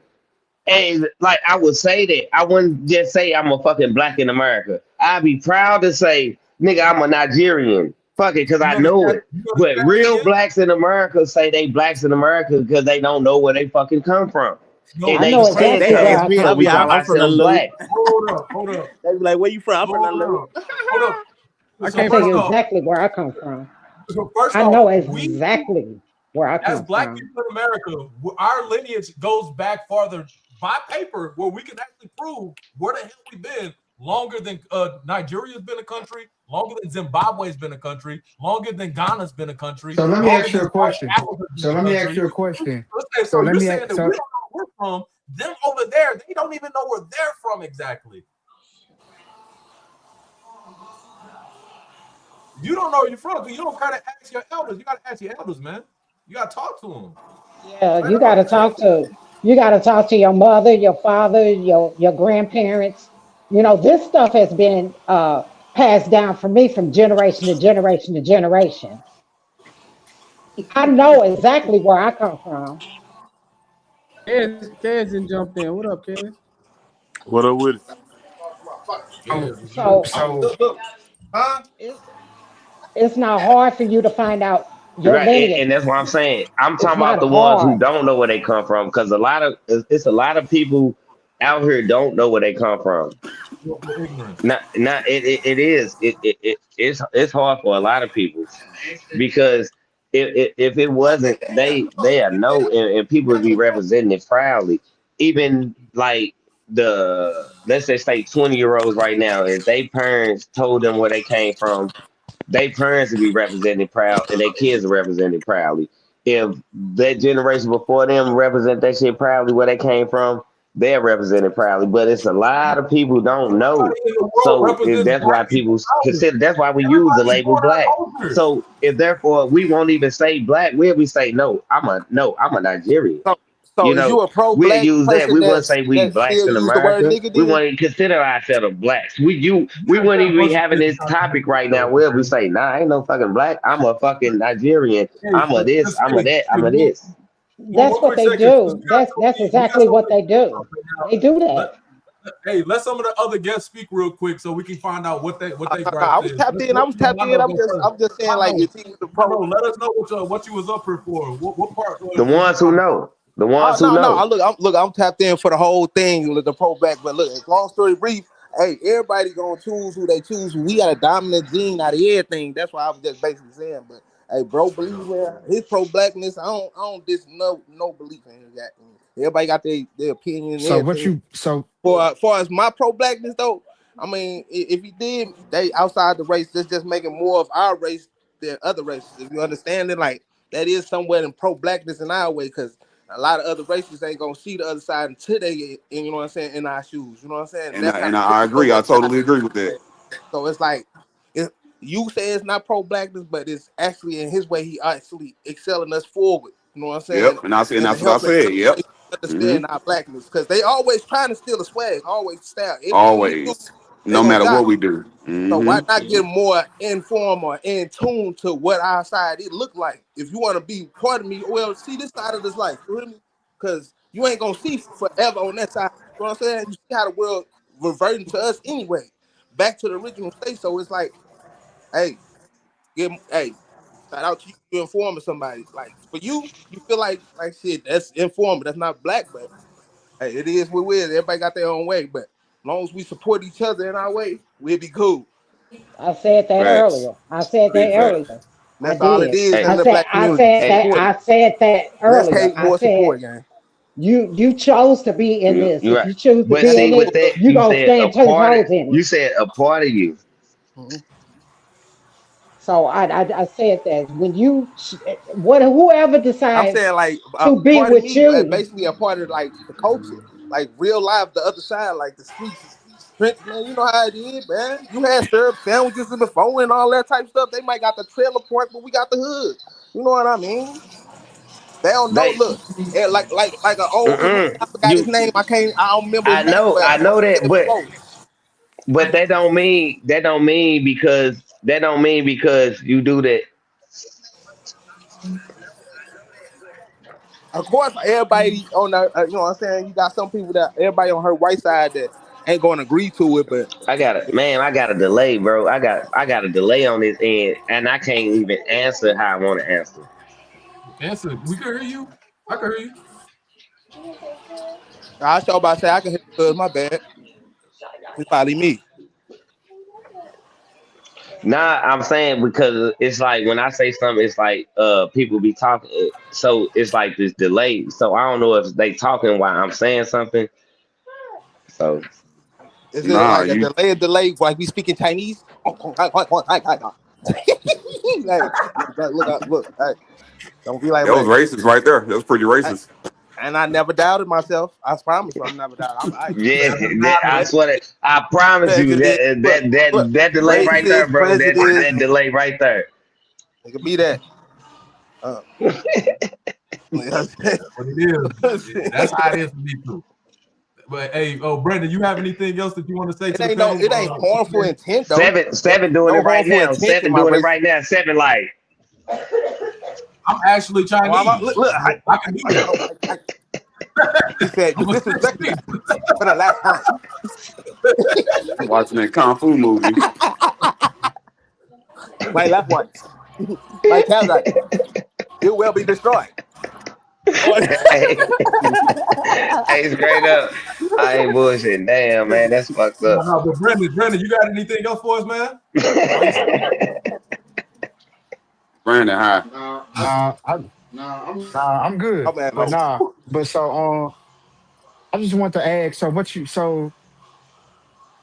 and like I would say that, I wouldn't just say I'm a fucking black in America. I'd be proud to say, nigga, I'm a Nigerian. Fuck it, because I know it. But real blacks in America say they blacks in America because they don't know where they fucking come from. And I they know scared exactly where I to come I'm call from. from the ourselves loop. black. Hold up. They be like, where you from? I'm from the Hold loop. up. Hold up. I So can't Tell first you off, exactly where I come from. first I off, know we exactly where I as come Black from. people in America, our lineage goes back farther by paper, where we can actually prove where the hell we've been longer than Nigeria's been a country, longer than Zimbabwe's been a country, longer than Ghana's been a country. So let me longer ask you than a question. Africa's been So a let me country. ask you a question. Okay, so you're saying that we don't know where we're from. Them over there, they don't even know where they're from exactly. You don't know where you're from. You don't gotta ask your elders. You gotta ask your elders, man. You gotta talk to them. Yeah, you got to talk to your mother, your father, your grandparents. You know, this stuff has been passed down from me from generation to generation to generation. I know exactly where I come from. Kez didn't jump in. What up, Kez? What up with it? So Huh? it's not hard for you to find out your Right, lineage. and that's what I'm saying. I'm It's talking about not the ones who hard. don't know where they come from, because it's a lot of people out here don't know where they come from. Ignorance. It's hard for a lot of people because if it wasn't, they know, and people would be representing it proudly. Even like let's just say 20-year-olds right now, if they parents told them where they came from, they parents would be represented proud, and their kids are represented proudly. If that generation before them represent that shit proudly where they came from, they're represented proudly. But it's a lot of people who don't know. So that's why people consider, that's why we use the label black. So if therefore we won't even say black, we say no, I'm a Nigerian. So You is you know, a pro we'll black use that. person We wouldn't say we that blacks still in use the word America. nigga We then? wouldn't consider ourselves blacks. We wouldn't even be having this topic right now where we say, nah, I ain't no fucking black. I'm a fucking Nigerian. I'm a this, I'm a that, I'm a this. That's what they do. That's exactly what they do. They do that. Hey, let some of the other guests speak real quick so we can find out what they I gripe was is. tapped in. I'm just saying, like, if he was a pro. Let us know what you was up here for. What part? The ones who know. The ones who know. I'm tapped in for the whole thing, the pro back. But look, long story brief. Hey, everybody gonna choose who they choose. We got a dominant gene out of everything. That's why I was just basically saying. But hey, bro, believe in his pro blackness. I don't no belief in his that. Everybody got their opinion. So what you far as my pro blackness though, I mean, if he did, they outside the race, that's just making more of our race than other races. If you understand it, like that is somewhere in pro blackness in our way, because a lot of other races ain't gonna see the other side until they get in, you know what I'm saying, in our shoes. You know what I'm saying? And I agree. I totally agree with that. So it's like you say it's not pro blackness, but it's actually in his way he actually excelling us forward. You know what I'm saying? Yep, and that's what I said. Yep. Understand our blackness, because they always trying to steal the swag, always style. Always, no matter what we do. So why not get more informed or in tune to what our side it look like? If you want to be part of me, well, see this side of this life, you hear me? Because you ain't gonna see forever on that side. You know what I'm saying? You see how the world reverting to us anyway, back to the original state. So it's like, hey, shout out to you informing somebody. Like for you feel like shit, that's informing. That's not black, but hey, it is what it is. Everybody got their own way, but as long as we support each other in our way, we'll be cool. I said that earlier. That's all it is in the black community. I said that earlier. Let's hate more support, gang. You chose to be in this. You're If you choose to but be see, in with it, that, you gonna stand 2 toes in it. You said a part of you. So I said that when you whoever I'm decides saying like to be part of with me, you, basically a part of like the culture, like real life, the other side, like the streets. Trench, man, you know how it is, man. You had syrup sandwiches in the phone and all that type of stuff. They might got the trailer park, but we got the hood. You know what I mean? They don't know. They Look, like an old comedian. I forgot his you name. I don't remember his name, but I know he that, said before. but that don't mean because you do that. Of course, everybody on the, you know what I'm saying? You got some people that everybody on her white side that ain't going to agree to it, but I got a delay, bro. I got a delay on this end, and I can't even answer how I want to answer. Answer. We can hear you. I can hear you. I was about to say I can hear it, my bad. It's probably me. Nah, I'm saying because it's like when I say something, it's like people be talking, so it's like this delay. So I don't know if they talking while I'm saying something. So It's just Nah, like a you delay, like we speaking Chinese. Hey, look, hey, don't be like that was that. racist right there. That was pretty racist. And I never doubted myself. I promise you, I never doubted. yeah, I swear that I promise you Prejudice, that delay right there, racist, bro. prejudice. That delay right there. It could be that. What it is. That's how it is for me too. But hey, Brandon, you have anything else that you want to say to the panel? It ain't harmful intent though. Seven doing No it right harmful now. intent in Seven my doing it race. right now. Seven like. I'm actually Chinese. Look, I can do that. He said, "You disrespect me for the last time." I'm watching that Kung Fu movie. My left one. My tablet. It will be destroyed. Hey, straight up. I ain't bullshit. Damn, man, that's fucked up. No, but Brandon, you got anything else for us, man? Brandon, hi. I'm good. Oh, man, But no. but so I just want to ask. So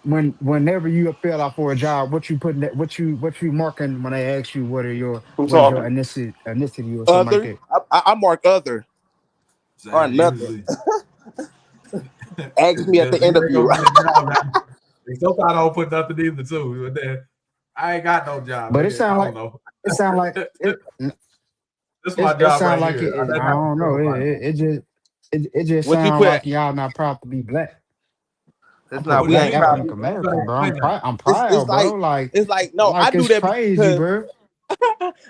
whenever you fill out for a job, what you putting that what you marking when they ask you what is your talking? ethnicity or something like Other. that? I mark other or nothing. Ask me at the interview. Sometimes I don't put nothing either too. I ain't got no job. But it sound like This my it job sound right like here. I don't know. It just What you sounds put? like y'all not proud to be black. It's not. We ain't African proud. American, bro. I'm It's proud, bro. it's like no. I do it's that crazy, because bro.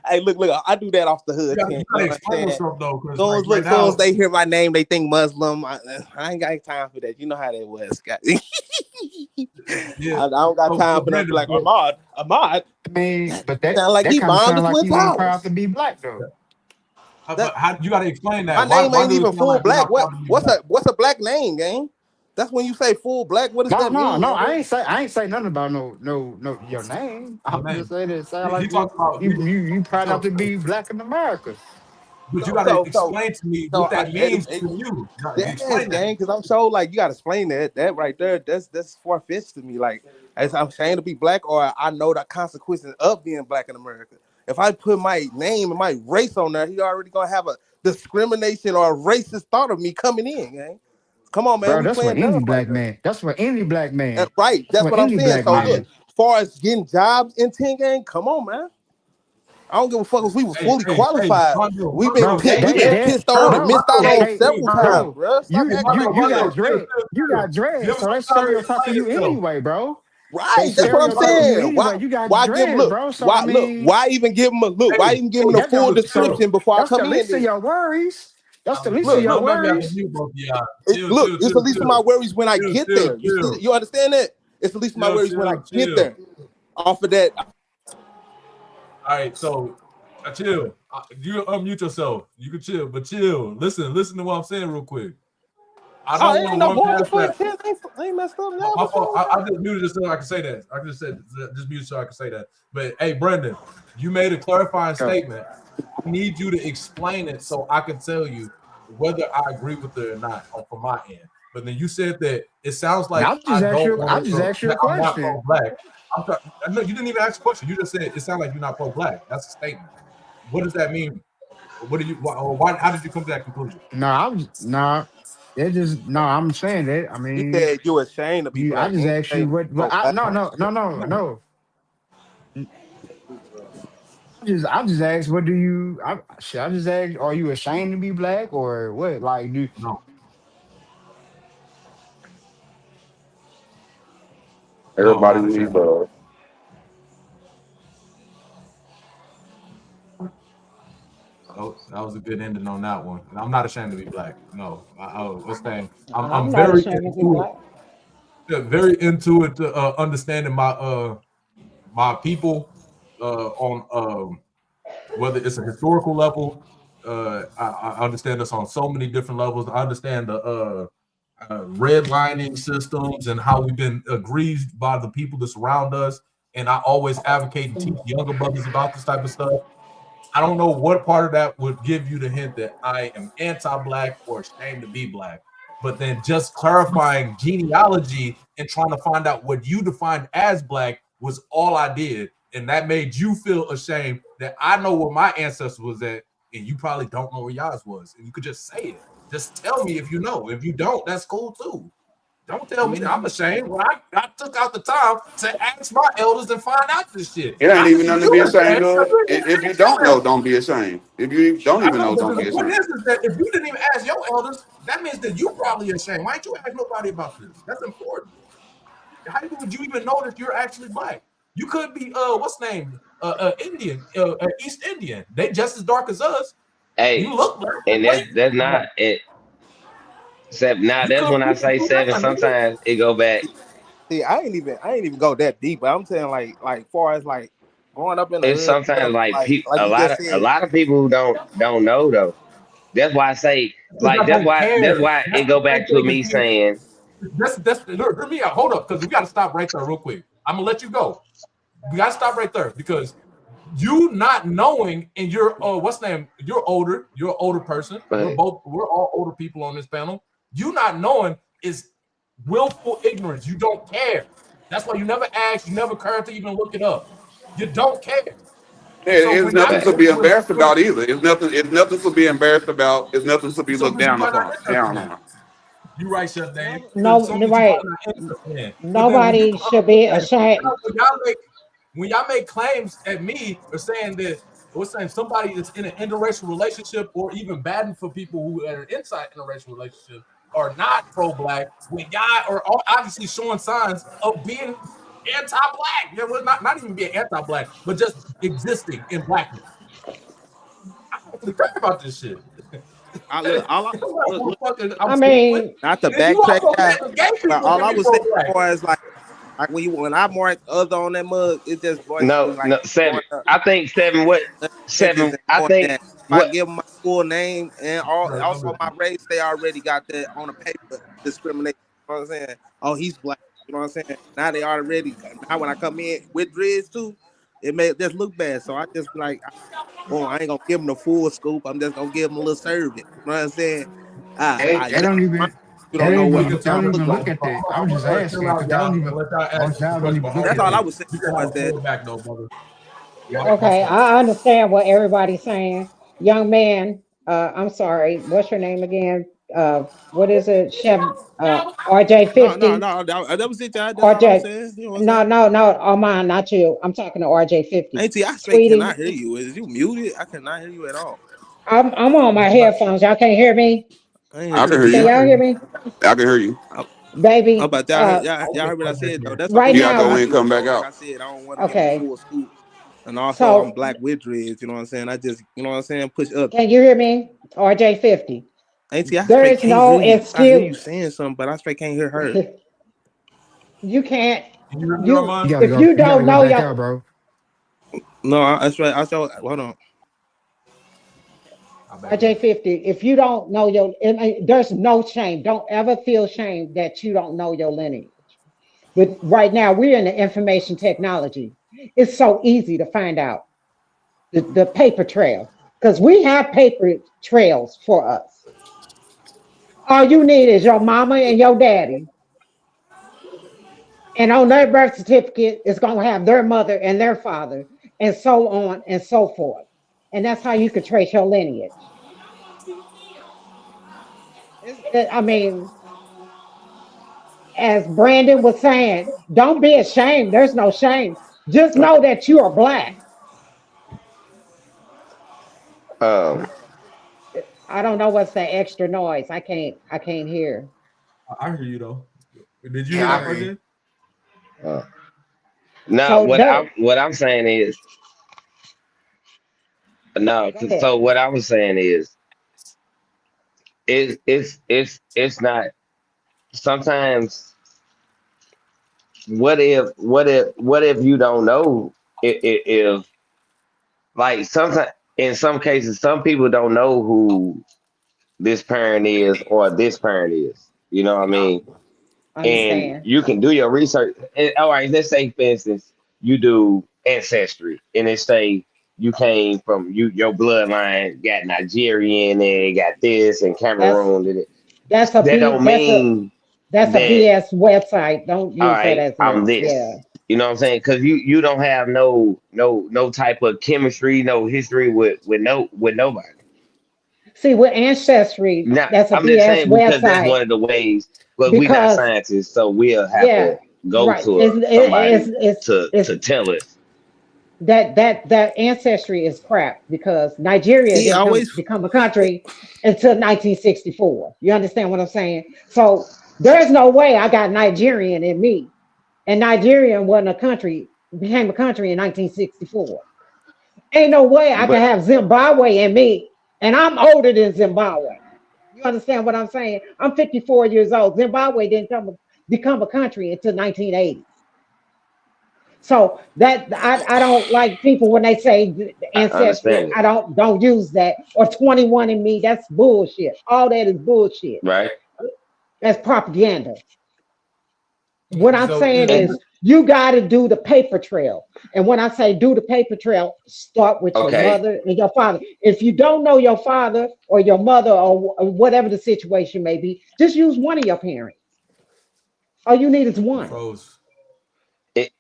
hey, look, I do that off the hood. You gotta explain yourself though, because As soon as they hear my name, they think Muslim. I ain't got time for that. You know how that was, Scott. I don't got time for that. Like Ahmad. I mean, but that sound like that he kind of bombed sound the like Twin you ain't Towers. proud to be black though. But how you gotta explain that? My name ain't do it even sound full like you're black. not proud to be black? What's a black name, gang? That's when you say full black. What does that mean? No. I ain't say nothing about no your name. I'm just saying it sound like you proud not to be black in America. But you gotta explain to me what that means to you. Yes, gang, because I'm so like you gotta explain that. That right there, that's far-fetched to me. Like, as I'm ashamed to be black, or I know the consequences of being black in America. If I put my name and my race on there, he already gonna have a discrimination or a racist thought of me coming in, gang. Come on, man, Bro, we that's what playing any dumb black right now. man. That's what any black man. Right, that's what I'm any saying. black So man. look, as far as getting jobs in 10 gang, come on, man. I don't give a fuck if we were fully qualified. We've been pissed on and missed out on several times, bro. You got dread. You got dread. So they stereotyping you anyway, bro. Right, that's what I'm saying. You got why dread, give look? bro? So Why I mean, why even give them a look? Why even give them the full description before I that's come the in? least of your worries. That's the least of your worries. Look, it's the least of my worries when I get there. You see, you understand that? It's the least of my worries when I get there. Off of that. All right, so chill. You unmute yourself. You can chill, but chill. Listen to what I'm saying real quick. I don't want to run past that. I ain't messed up. My fault. I just muted it so I can say that. I just said just muted so I can say that. But hey, Brendan, you made a clarifying statement. I need you to explain it so I can tell you whether I agree with it or not from my end. But then you said that it sounds like I just asked you a question. Black. No, you didn't even ask a question. You just said it sounds like you're not pro-black. That's a statement. What does that mean? What do you? Why? How did you come to that conclusion? I'm saying that. I You mean, said you ashamed to be I black. just Ain't asked say you you what. pro I black. no. I just asked, what do you? I just asked, are you ashamed to be black or what? Like, No. No, I'm Everybody not needs ashamed. love. Oh, that was a good ending on that one. And I'm not ashamed to be black. No, what's that? I'm I'm not very ashamed to be into black. it. Very into it to understanding my people on whether it's a historical level. I understand this on so many different levels. I understand the redlining systems and how we've been aggrieved by the people that surround us. And I always advocate and teach younger brothers about this type of stuff. I don't know what part of that would give you the hint that I am anti-black or ashamed to be black. But then just clarifying genealogy and trying to find out what you defined as black was all I did. And that made you feel ashamed that I know where my ancestor was at, and you probably don't know where yours was. And you could just say it. Just tell me if you know. If you don't, that's cool too. Don't tell me that I'm ashamed. Well, I took out the time to ask my elders and find out this shit. It ain't I even think nothing to be you ashamed ashamed. of. If you don't know, don't be ashamed. If you don't I even know, know, but don't the be point ashamed. is that if you didn't even ask your elders, that means that you probably ashamed. Why ain't you ask nobody about this? That's important. How would you even know that you're actually black? You could be what's name? Indian, East Indian. They just as dark as us. Hey, You look black. and that's not it. Except now, You that's could when I be say black, seven. nigga. Sometimes it go back. See, I ain't even go that deep. But I'm saying like far as like growing up in the It's hood, sometimes like like a you lot just of a said. lot of people who don't know though. That's why I say Because I like don't that's care. why That's it go the same back to thing as me being. saying, That's hear me out. Hold up, because we got to stop right there real quick. I'm gonna let you go. We got to stop right there because you not knowing, and you're what's name? You're older. You're an older person. We're all older people on this panel. You not knowing is willful ignorance. You don't care. That's why you never ask. You never care to even look it up. You don't care. Yeah, So it's when y'all nothing but to be embarrassed about either. It's nothing to be embarrassed about. It's nothing to be so looked then you down might not upon. interested Down in. on. You right, Chef Dave. No, Some of you right. probably not interested in. But then when you Nobody should be ashamed. when y'all make claims at me or saying that or saying somebody that's in an interracial relationship or even batting for people who are inside interracial relationship are not pro-black, when y'all are obviously showing signs of being anti-black. Yeah, well, not even being anti-black, but just existing in blackness. I don't really care about this shit. I look, all I look, I'm I stupid. mean, not to And you backtrack also that, said the gay but people all can I be was saying pro-black. as far as like when I marked other on that mug, it just no, basically like no, seven. showing up I think seven. What edges seven? and I knowing think that if I what give them my full name and also No, my race, they already got that on the paper discrimination. You know what I'm saying? Oh, he's black. You know what I'm saying? Now they already now when I come in with dreads too, it may just look bad. So I just be like, oh, I ain't gonna give them the full scoop. I'm just gonna give them a little serving. You know what I'm saying? they Yeah, don't even you don't know what I'm they don't trying to even look like. look at that. I I'm was just gonna chill asking out, because y'all, and let y'all ask most the y'all don't question even behind look That's at all I that. was saying You can have was a that. full back though, brother. okay, I understand what everybody's saying. Young man, I'm sorry. What's your name again? What is it? Chef RJ No, 50. that was it, y'all. That's all I was RJ. saying. You know what I'm No, saying? no, no. Oh mine, not you. I'm talking to RJ 50. Auntie, I straight Sweetie, cannot hear you. Is you muted? I cannot hear you at all. I'm on my headphones. Y'all can't hear me? I ain't I hear can you. hear Can you. y'all hear me? I can hear you. How Baby, about y'all heard what I said though. That's right only You one gotta thing go I in now, and do. come back Like out. I said, I don't want to give them the okay. full scoop. And also I'm So black with dreads, you know what I'm saying? I just, you know what I'm saying, push up. can you hear me? RJ 50. Auntie, I There straight is can't no hear you. I hear you excuse. saying something, but I straight can't hear her. You can't, Can you hear me, you, Armand? if you You gotta don't go know back your, out, bro. No, I straight I saw hold on. I back in. RJ 50, if you don't know your, there's no shame. Don't ever feel shame that you don't know your lineage. But right now, we're in the information technology. It's so easy to find out the paper trail because we have paper trails for us. All you need is your mama and your daddy. And on their birth certificate, it's going to have their mother and their father, and so on and so forth. And that's how you could trace your lineage. I mean, as Brandon was saying, don't be ashamed. There's no shame. Just know that you are black. Um, I don't know what's that extra noise. I can't hear. I hear you though. Did you hear Yeah, I that, heard you. RJ? now So what I'm saying is no. go ahead. So what I was saying is it's not sometimes. What if you don't know if like sometimes in some cases some people don't know who this parent is or this parent is. You know what I mean? And Understand? you can do your research. And, all right, let's say for instance you do ancestry, and it say you came from your bloodline got Nigerian and got this and That's Cameroon and it. that's a That B. don't mean That's a that BS website. Don't all use that right, as I'm a yeah. this. You know what I'm saying? Because you don't have no type of chemistry, no history with nobody. See, with ancestry, Now that's a I'm just BS saying because that's website one of the ways. But we not because scientists, so we'll have yeah, to go right. to It's somebody it's it's to tell us. that ancestry is crap because Nigeria He didn't always become a country until 1964. You understand what I'm saying? So there's no way I got Nigerian in me, and Nigeria wasn't a country, became a country in 1964. Ain't no way I can But have Zimbabwe in me, and I'm older than Zimbabwe. You understand what I'm saying? I'm 54 years old. Zimbabwe didn't become a country until 1980. So that I don't like people when they say the I ancestry. understand it, I don't use that or 21 in me. That's bullshit. All that is bullshit. right? That's propaganda. What I'm So saying And is you got to do the paper trail. And when I say do the paper trail, start with your okay, mother and your father. If you don't know your father or your mother or whatever the situation may be, just use one of your parents. All you need is you one. froze. it,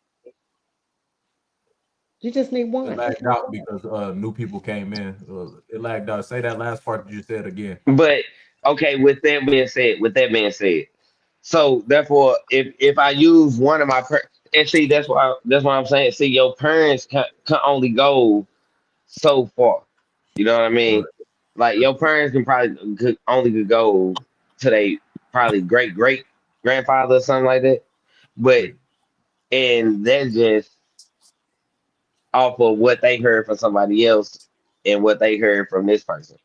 You just need It one. lagged out because new people came in. It lagged out. Say that last part that you said again. but okay. With that being said, so therefore, if I use one of my and see that's why I'm saying. See, your parents can only go so far. You know what I mean? Right. Like your parents can probably could go to they probably great grandfather or something like that. But and that's just off of what they heard from somebody else and what they heard from this person.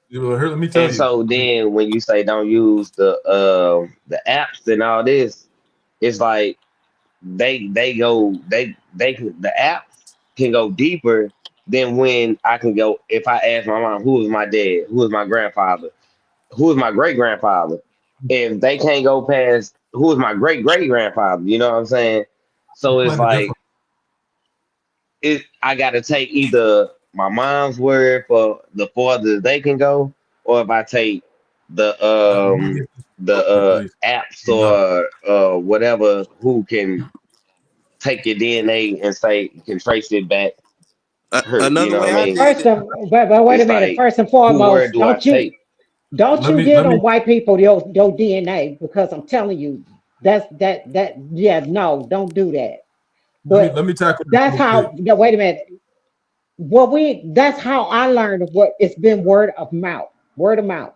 Here, let me tell And you. so then when you say don't use the apps and all this, it's like they can the apps can go deeper than when I can go if I ask my mom who was my dad, who was my grandfather, who was my great grandfather. If they can't go past who was my great great grandfather, you know what I'm saying? You So it's playing a like different. I gotta take either my mom's word for the farthest they can go, or if I take the Let me get this real the quick, please. apps No. or whatever who can take your DNA and say can trace it back. You another know what way I I mean? did First it. of, but wait a It's minute. like First and who word foremost, do I take? don't Let you me get let on me white people your DNA because I'm telling you that yeah no don't do that. let But me tackle this that's real quick. how. No, wait a minute. That's how I learned what it's been word of mouth. Word of mouth.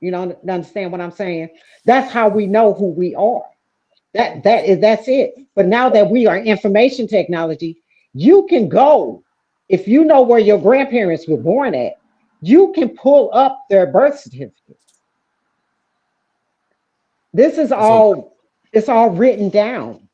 You know, understand what I'm saying? That's how we know who we are. That's it. But now that we are information technology, you can go if you know where your grandparents were born at. You can pull up their birth certificate. This is So all. It's all written down.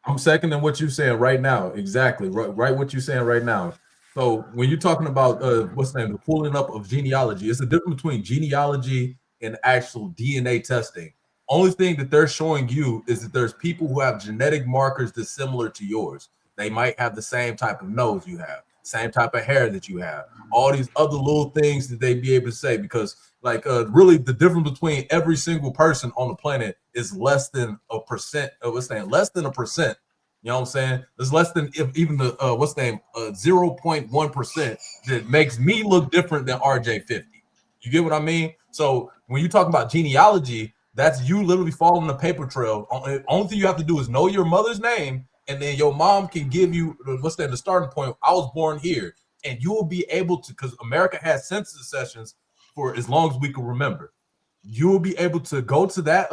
I'm seconding what you're saying right now. Exactly. Right what you're saying right now. So when you're talking about what's the name, the pulling up of genealogy, it's a difference between genealogy and actual DNA testing. Only thing that they're showing you is that there's people who have genetic markers that's similar to yours. They might have the same type of nose you have, same type of hair that you have, all these other little things that they be able to say. Because Like really the difference between every single person on the planet is less than a percent. What's the name? Less than a percent. You know what I'm saying? There's less than even the 0.1% that makes me look different than RJ50. You get what I mean? So when you talk about genealogy, that's you literally following the paper trail. Only thing you have to do is know your mother's name, and then your mom can give you the starting point. I was born here, and you will be able to, because America has census sessions for as long as we can remember. You will be able to go to that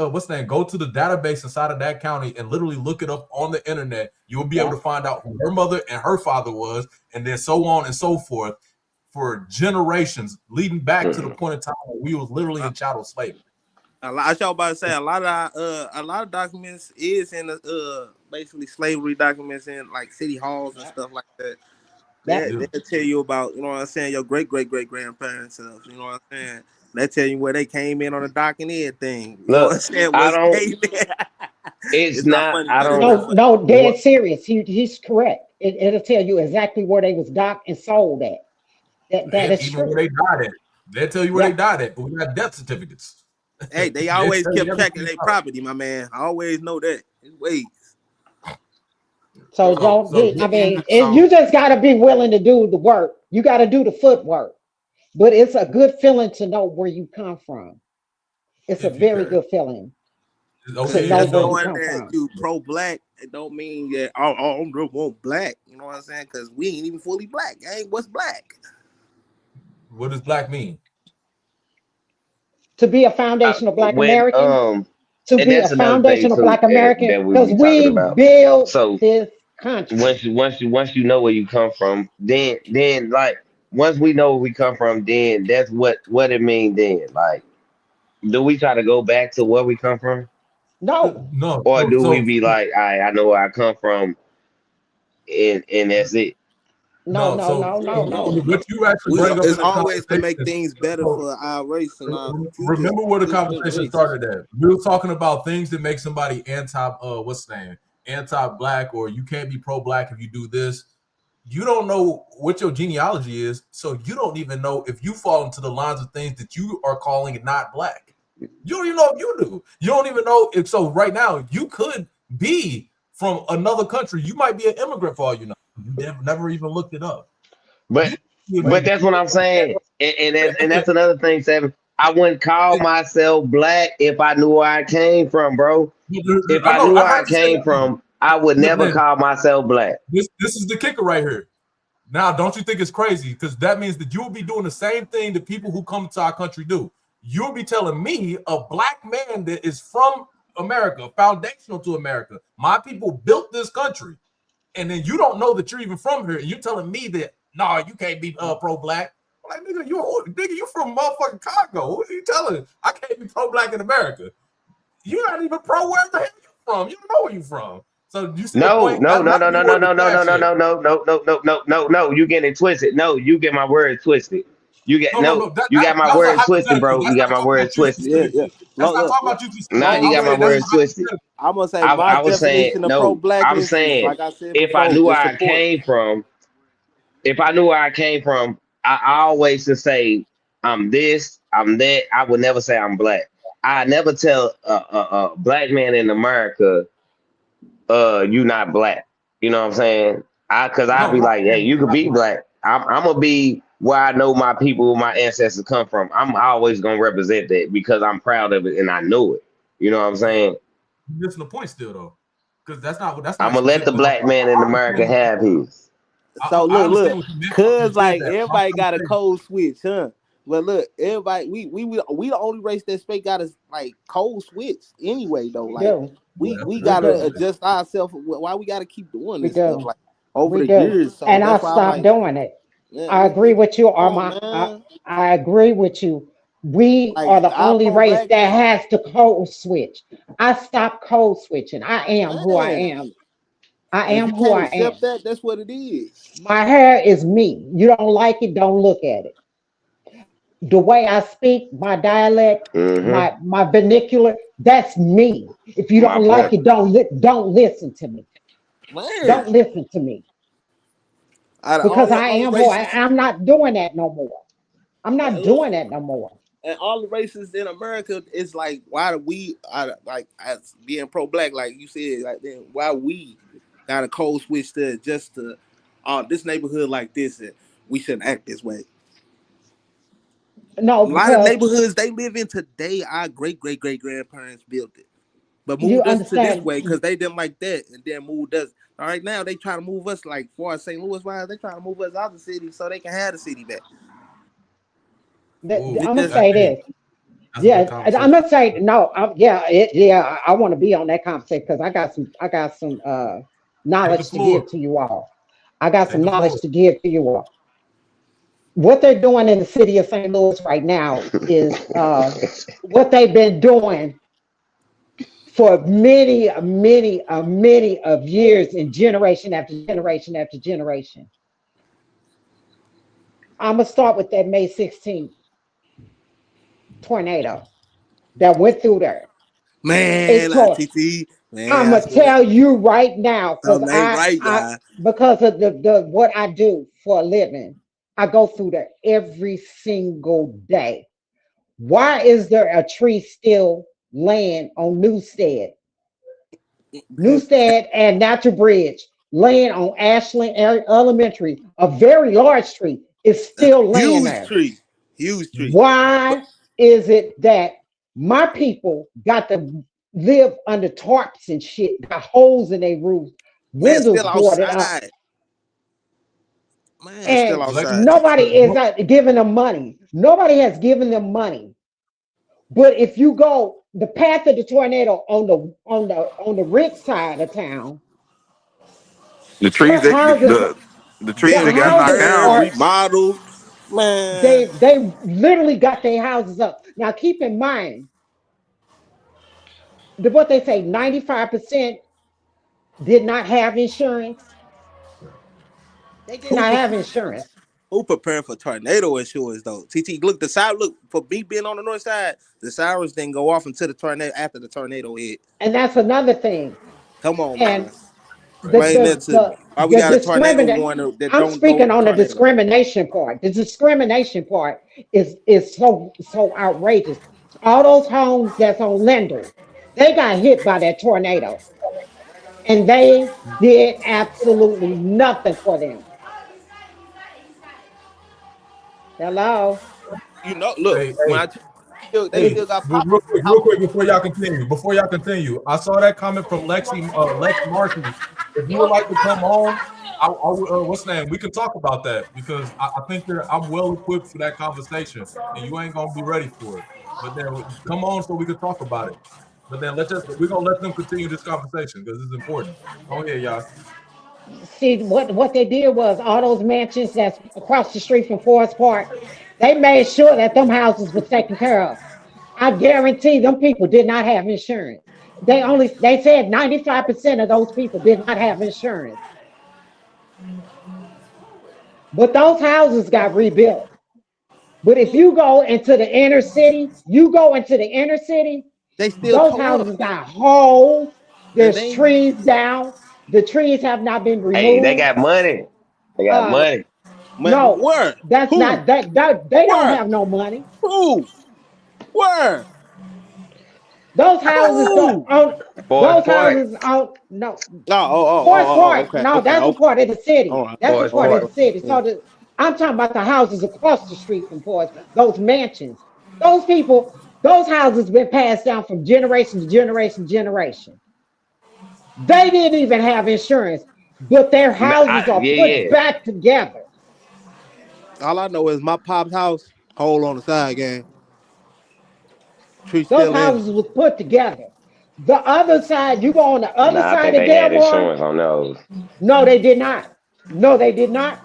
go to the database inside of that county and literally look it up on the internet. You will be able to find out who her mother and her father was, and then so on and so forth for generations, leading back to the point in time where we was literally in chattel slavery. I y'all about to say a lot of documents is in the basically slavery documents in like city halls and stuff like that. They'll tell you about, you know what I'm saying, your great grandparents stuff. You know what I'm saying? They tell you where they came in on the dock and everything. You know what I'm saying? It's not funny. I don't. No, dead serious. He's correct. It'll tell you exactly where they was docked and sold at. That is even true. where they died at. They'll tell you where they died at, but we got death certificates. Hey, they always kept checking their property, my man. I always know that. Wait. So you just got to be willing to do the work. You got to do the footwork. But it's a good feeling to know where you come from. It's a very good feeling. Okay, just knowing that you pro-black, it don't mean that I'm just black. You know what I'm saying? Because we ain't even fully black. Hey, what's black? What does black mean? To be a foundational Black American. To be a foundational Black American, because we build this country. Once you know where you come from, then like once we know where we come from, then that's what it means. Then like, do we try to go back to where we come from? No. Or do we be like, I know where I come from, and that's it? No. What you actually bring up is always to make things better for our race. And remember where the conversation started at. We were talking about things that make somebody anti-black, or you can't be pro-black if you do this. You don't know what your genealogy is, so you don't even know if you fall into the lines of things that you are calling not black. You don't even know if you do. You don't even know if so. Right now, you could be from another country. You might be an immigrant for all you know. You never even looked it up. But that's what I'm saying, and that's another thing, Seven. I wouldn't call myself black if I knew where I came from, bro. If I knew where I came from, I would never call myself black. This is the kicker right here. Now, don't you think it's crazy? Because that means that you'll be doing the same thing that people who come to our country do. You'll be telling me, a black man that is from America, foundational to America, my people built this country, and then you don't know that you're even from here, and you're telling me that, no, you can't be pro-black. I'm like, nigga, you from motherfucking Congo. What are you telling? I can't be pro-black in America. You're not even pro where the hell you from. You don't know where you from. So you no. You getting it twisted. No, you get my words twisted. You got my words twisted, bro. You got my words twisted. Yeah. That's not talking about you. Nah, you got my words twisted. I'm gonna say I was saying no. I'm saying like if I knew where I came from, I always just say I'm this, I'm that. I would never say I'm black. I never tell a black man in America, you not black. You know what I'm saying? Because I'd be like, hey, you could be black. I'm gonna be where I know my people, my ancestors come from. I'm always gonna represent that because I'm proud of it and I know it. You know what I'm saying? You're missing the point still though, because that's not. I'm gonna let the black man in America have his. So look, cause like everybody got a code switch, huh? But look, everybody, we the only race that space got us like code switch anyway though. Like we gotta adjust ourselves. Why we gotta keep doing this stuff like over the years? So and I stopped doing it. Yeah, I agree with you, Armand. I agree with you. We are the only race that has to code switch. I stopped code switching. I am who I am. I am who I am. That's what it is. My hair is me. You don't like it, don't look at it. The way I speak, my dialect, my vernacular, that's me. If you don't like it, don't listen to me. Man. Don't listen to me. Because I am who I'm not doing that no more. I'm not doing that no more. and all the races in America, it's like, why do we like as being pro-black, like you said, like then why we got a code switch to just to this neighborhood like this, and we shouldn't act this way. No, A lot of because neighborhoods they live in today, our great grandparents built it, but you moved us to this understand. way because they didn't like that, and then moved us. All right, now they try to move us like far as St. Louis wise, they try to move us out of the city so they can have the city back. Ooh, I'm gonna Just- say this. that's a good Yeah, I'm conversation. gonna say no. I want to be on that conversation because I got some knowledge to floor. give to you all. I got Take some the knowledge floor. to give to you all. What they're doing in the city of St. Louis right now is what they've been doing for many of years and generation after generation after generation. I'm gonna start with that May 16th tornado that went through there. Man, TT, man, I'm I gonna swear. tell you right now because Something ain't right, guy. because of the what I do for a living, I go through there every single day. Why is there a tree still laying on Newstead and Natural Bridge, laying on Ashland Elementary? A very large tree is still laying there. Huge tree. Why is it that my people got to live under tarps and shit, got holes in their roofs, Man, windows still boarded up, outside. Man, and still outside. nobody is giving them money. Nobody has given them money. But if you go the path of the tornado on the rich side of town, The trees that the trees that got knocked down. Remodeled. Man, they literally got their houses up. Now keep in mind what they say, 95% did not have insurance. They did not have insurance. Who preparing for tornado insurance though? TT, look, for me being on the north side, the sirens didn't go off until the tornado after the tornado hit. And that's another thing. Come on, and man. Explain that to me. Why we got a tornado warning that I'm don't speaking go on the tornado? discrimination part. The discrimination part is so outrageous. All those homes that's on Linder, they got hit by that tornado. And they did absolutely nothing for them. Hello? You know, look, Hey, when they still got pop. real quick before y'all continue. I saw that comment from Lex Martin. If you would like to come on, what's the name? We can talk about that because I think I'm well equipped for that conversation, and you ain't gonna be ready for it. But then come on so we can talk about it. But then we're gonna let them continue this conversation because it's important. Go ahead, y'all. See, what they did was all those mansions that's across the street from Forest Park, they made sure that them houses were taken care of. I guarantee them people did not have insurance. They said 95% of those people did not have insurance. But those houses got rebuilt. But if you go into the inner city, they still those houses got holes. There's trees down. The trees have not been removed. Hey, they got money. They got money. No, where? That's not that. They don't have no money. Who? Where? Those houses don't. Those houses out. No. Forest Park. Okay, no, that's a part of the city. That's a part of the city. Yeah. So I'm talking about the houses across the street from Forest. Those mansions. Those people. Those houses been passed down from generation to generation to generation. They didn't even have insurance, but their houses are put back together. All I know is my pop's house, hole on the side, gang. Those houses was put together. The other side, you go on the other side of Delmar. On those. No, they did not. No, they did not.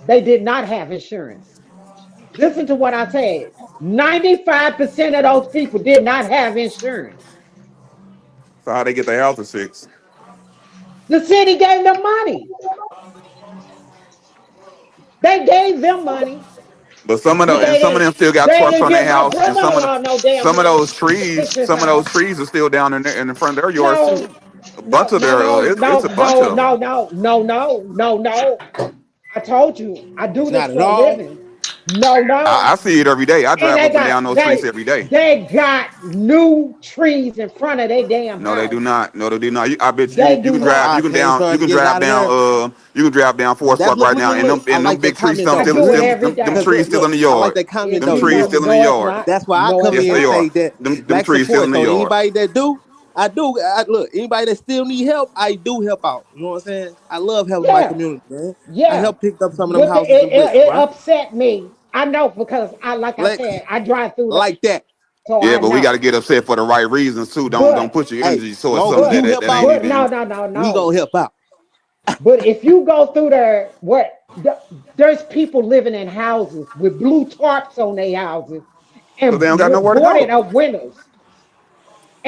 They did not have insurance. Listen to what I said. 95% of those people did not have insurance. So how they get their houses fixed? The city gave them money. They gave them money. But some of them still got trucks on their house, and some of those trees are still down in the front of their yards too. A bunch of it's a bunch of them. No. I told you, I do this for a living. No. I see it every day. I And drive they up and down got those streets every day. they got new trees in front of their damn No, they house. do not. No, they do not. I bet They you do can So drive. not. I You can can't down. You start to can get it drive out of down. there. You can drive down Forest That's Park right now, and look. I them like big that trees comment still though. I them, do it Look, them, every them, them day. because trees still in the I like yard. that comment If Them though. you trees Because know, still in the no, it's yard. not. that's why I No, come it's Yes, in they and not. are. say that Them black trees still in support. the So yard. anybody that do, I do. Look, anybody that still need help, I do help out. You know what I'm saying? I love helping my Yeah, community, man. I yeah. helped pick up some of them But houses and bricks, it bro. upset me. I know because like I Like, said, I drive through there, like that. so Yeah, I but we got to know. get upset for the right reasons too. Don't But put your Hey, energy towards long as something but you help that ain't out, no, even. we gonna help out. But if you go through there, there's people living in houses with blue tarps on their houses Cause they and don't got nowhere to boarded go. up windows,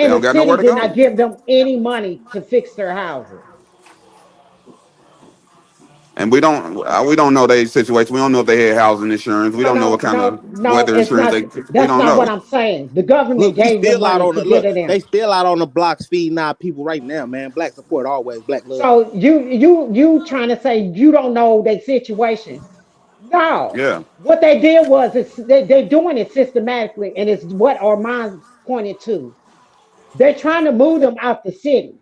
They and the don't got nowhere city to did not go. give them any money to fix their houses. And we don't know their situation. We don't know if they had housing insurance. We don't know what kind of No, weather it's insurance not. they. We That's don't not what know. I'm saying. The government Look, we gave them still out money on to the get look. it in. They still out on the blocks feeding our people right now, man. Black support always, black love. So you trying to say you don't know their situation? No. Yeah. What they did was they're doing it systematically, and it's what Armand pointed to. They're trying to move them out the city.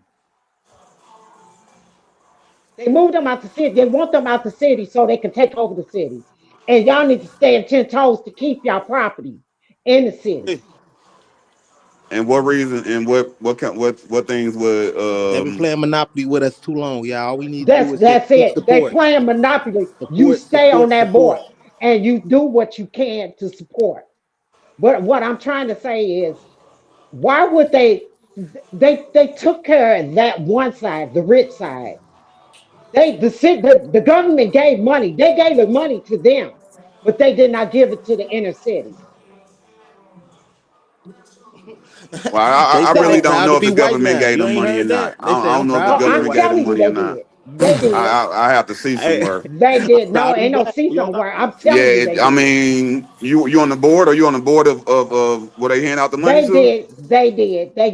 They moved them out the city. They want them out the city so they can take over the city. And y'all need to stand 10 toes to keep y'all property in the city. And what reason and what things would They've been playing Monopoly with us too long, y'all. All we need to do is just That's keep it. They support, playing monopoly. You support, stay on support, that board support. and you do what you can to support. But what I'm trying to say is, why would they took care of that one side, the rich side. The government gave money. They gave the money to them, but they did not give it to the inner city. well, They I said really they So don't proud to know if be the white government now. gave You them ain't money or heard that? not. They say I I'm don't know if the proud to be I'm government white. gave them telling you money or they not. did. They did. I have to see Hey, somewhere. They I'm did. No, proud to be ain't no black. see We don't somewhere. I'm telling you Yeah, they I did. mean, you on the board or you on the board of where they hand out the money They to? did. They did. They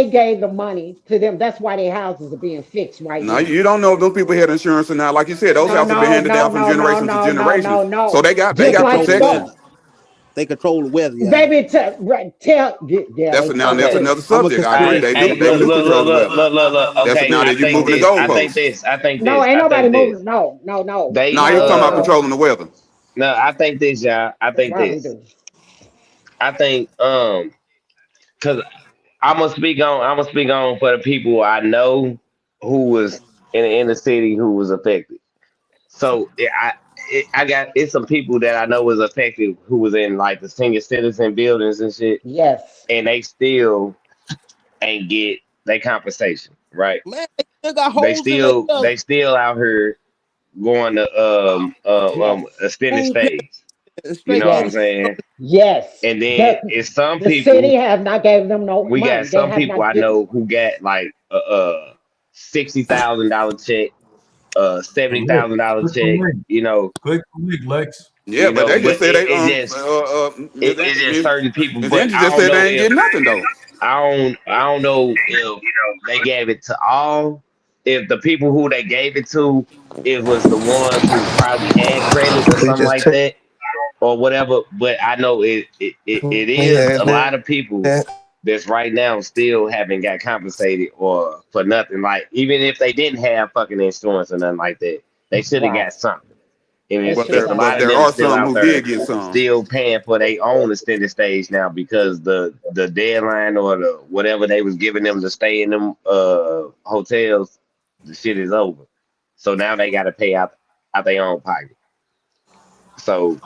gave the money to them. That's why their houses are being fixed right No, now. you don't know if those people had insurance or not. Like you said, those No, houses have been no, handed no, down from no, no, generation to no, no, generation. no, So no. They they Just got like control the stuff. weather. protection. They control the weather, y'all. Baby, yeah, they That's sure Okay. another do. I'm a subject. I agree. Hey, conspiracy hey, They look, theorist. do look, control look, the look, weather. look, look, look. That's Okay, now that you're moving the I think goalposts. this, I think No, this, ain't I nobody think this. moving. No, no, no, They, Now you're talking about no. controlling the weather. no, I think this, y'all. I They think probably this. do. I think, cause I'm gonna speak on for the people I know who was in the inner city who was affected. So I got it's some people that I know was affected who was in like the senior citizen buildings and shit, Yes. and they still ain't get their compensation, right? Man, they still got holes in their They still out here going to Yes. extended food stays. paying You straight know what I'm baby. saying? Yes. And then The it's some the city people. have not gave them no We got money. They some have people not I given. know who got like a $60,000 check, seventy Lex, thousand dollar click the check. link. Click the link, Lex. Yeah, but they But just said they it's just certain people. Ms. But Angie just said they ain't getting nothing though. I don't know if they gave it to all. If the people who they gave it to, it was the ones who probably had credit or We something just like took that or whatever. But I know it is yeah, a lot of people that. that's right now still haven't got compensated or for nothing. Like even if they didn't have fucking insurance or nothing like that, they should have Right. got something. And They it's, should have it's a got lot But of there them are still some out who there did get some. still paying for their own extended stage now because the deadline or the whatever they was giving them to stay in them hotels, the shit is over. So now they got to pay out their own pocket. So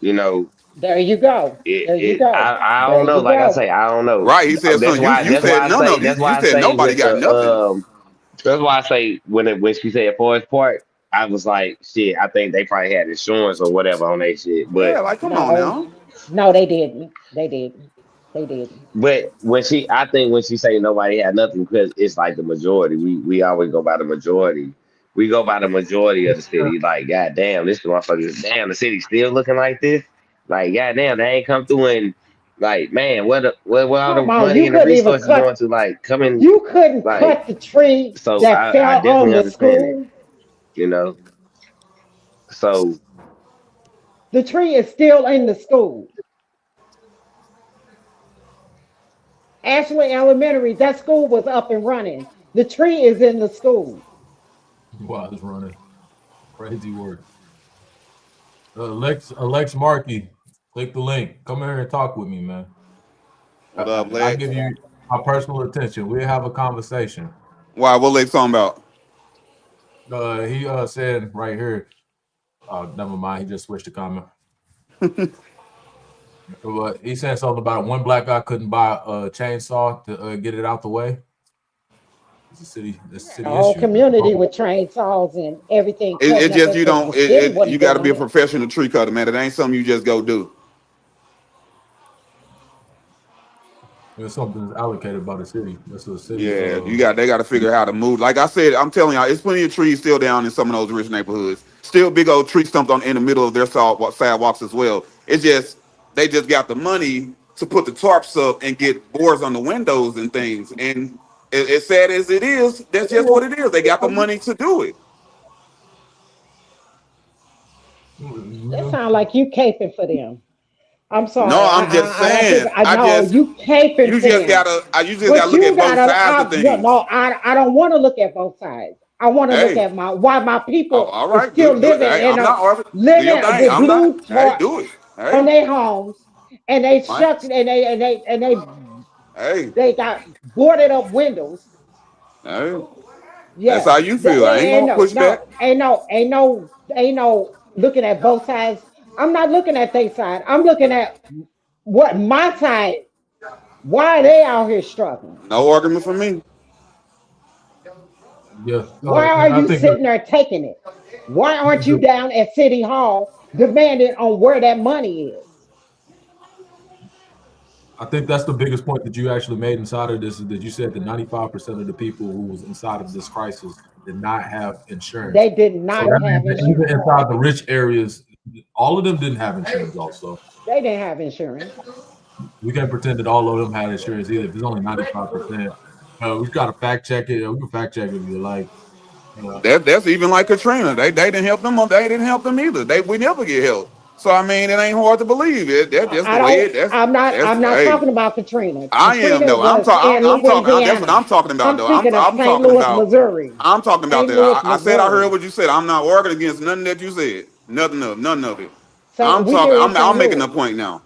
you know There you go. There you go. I There don't know. you Like I go. say, I don't know. Right. He said That's something. You why you said I none say of you said nobody with got nothing. that's why I say when she said Forest Park, I was like, shit, I think they probably had insurance or whatever on their shit. Yeah, like come on No, now. no, they didn't. They didn't. They didn't. But I think when she say nobody had nothing because it's like the majority. We always go by the majority. We go by the majority of the city. Like, goddamn, this motherfucker, damn, the city still looking like this. Like, goddamn, they ain't come through and like, man, where all Come the on, money you and the couldn't even resources cut. going to? Like, coming, You couldn't like, cut the tree so that I fell on definitely the understand it. school. You know, so The tree is still in the school. Ashley Elementary, that school was up and running. The tree is in the school. Wow, it's running. Crazy work. Alex Markey, click the link. Come here and talk with me, man. What up, I Lex? give you my personal attention. We'll have a conversation. Why? What Lex talking about? He said right here. Never mind. He just switched the comment. But he said something about one black guy couldn't buy a chainsaw to get it out the way. It's a city. It's a city The whole issue. community with trained saws and everything. It cutting up just you into don't. the city wasn't You got to be a doing it. professional tree cutter, man. It ain't something you just go do. There's something that's allocated by the city. That's a city. Yeah, they got to figure out how to move. Like I said, I'm telling y'all, it's plenty of trees still down in some of those rich neighborhoods. Still big old tree stumps in the middle of their sidewalks as well. It's just they just got the money to put the tarps up and get boards on the windows and things. And as sad as it is, that's just what it is. They got the money to do it. That sound like you caping for them. I'm sorry. No, I'm just saying. I know you caping You for just them. gotta But look you at both gotta. sides of things. No, I don't want to look at both sides. I want to look Hey, at why my people all are right, still do it. living Hey, in I'm not arguing. Do living your thing. with I'm blue not. Hey, tarps do it. on Hey, their homes, and they fine. shut Hey, they got boarded up windows. hey. That's Yeah, how you feel. I ain't ain't gonna push back. ain't no looking at both sides. I'm not looking at their side. I'm looking at what my side. Why are they out here struggling? No argument for me. Yeah, Why are and I you think sitting there taking it? Why aren't you down at City Hall demanding on where that money is? that's the biggest point that you actually made inside of this is that you said that 95% of the people who was inside of this crisis did not have insurance. They did So not that have means that even insurance. inside the rich areas, all of them didn't have insurance. Also, They didn't have insurance. we can't pretend that all of them had insurance either. If it's only 95%, we've got to fact check it. We can fact check it if you like. That's even like Katrina. They didn't help them. They didn't help them either. We never get help. So I mean, it ain't hard to believe it. That's just the I way don't. it. That's I'm not hey. talking about Katrina. I am Katrina though. was in I'm talking. That's what Louisiana. I'm talking about I'm though. speaking of I'm St. talking Louis, about. Missouri. I'm talking about St. that. Louis, I said I heard Missouri. what you said. I'm not arguing against nothing that you said. None of it. I'm We talking. here in St. I'm making a Louis. point now.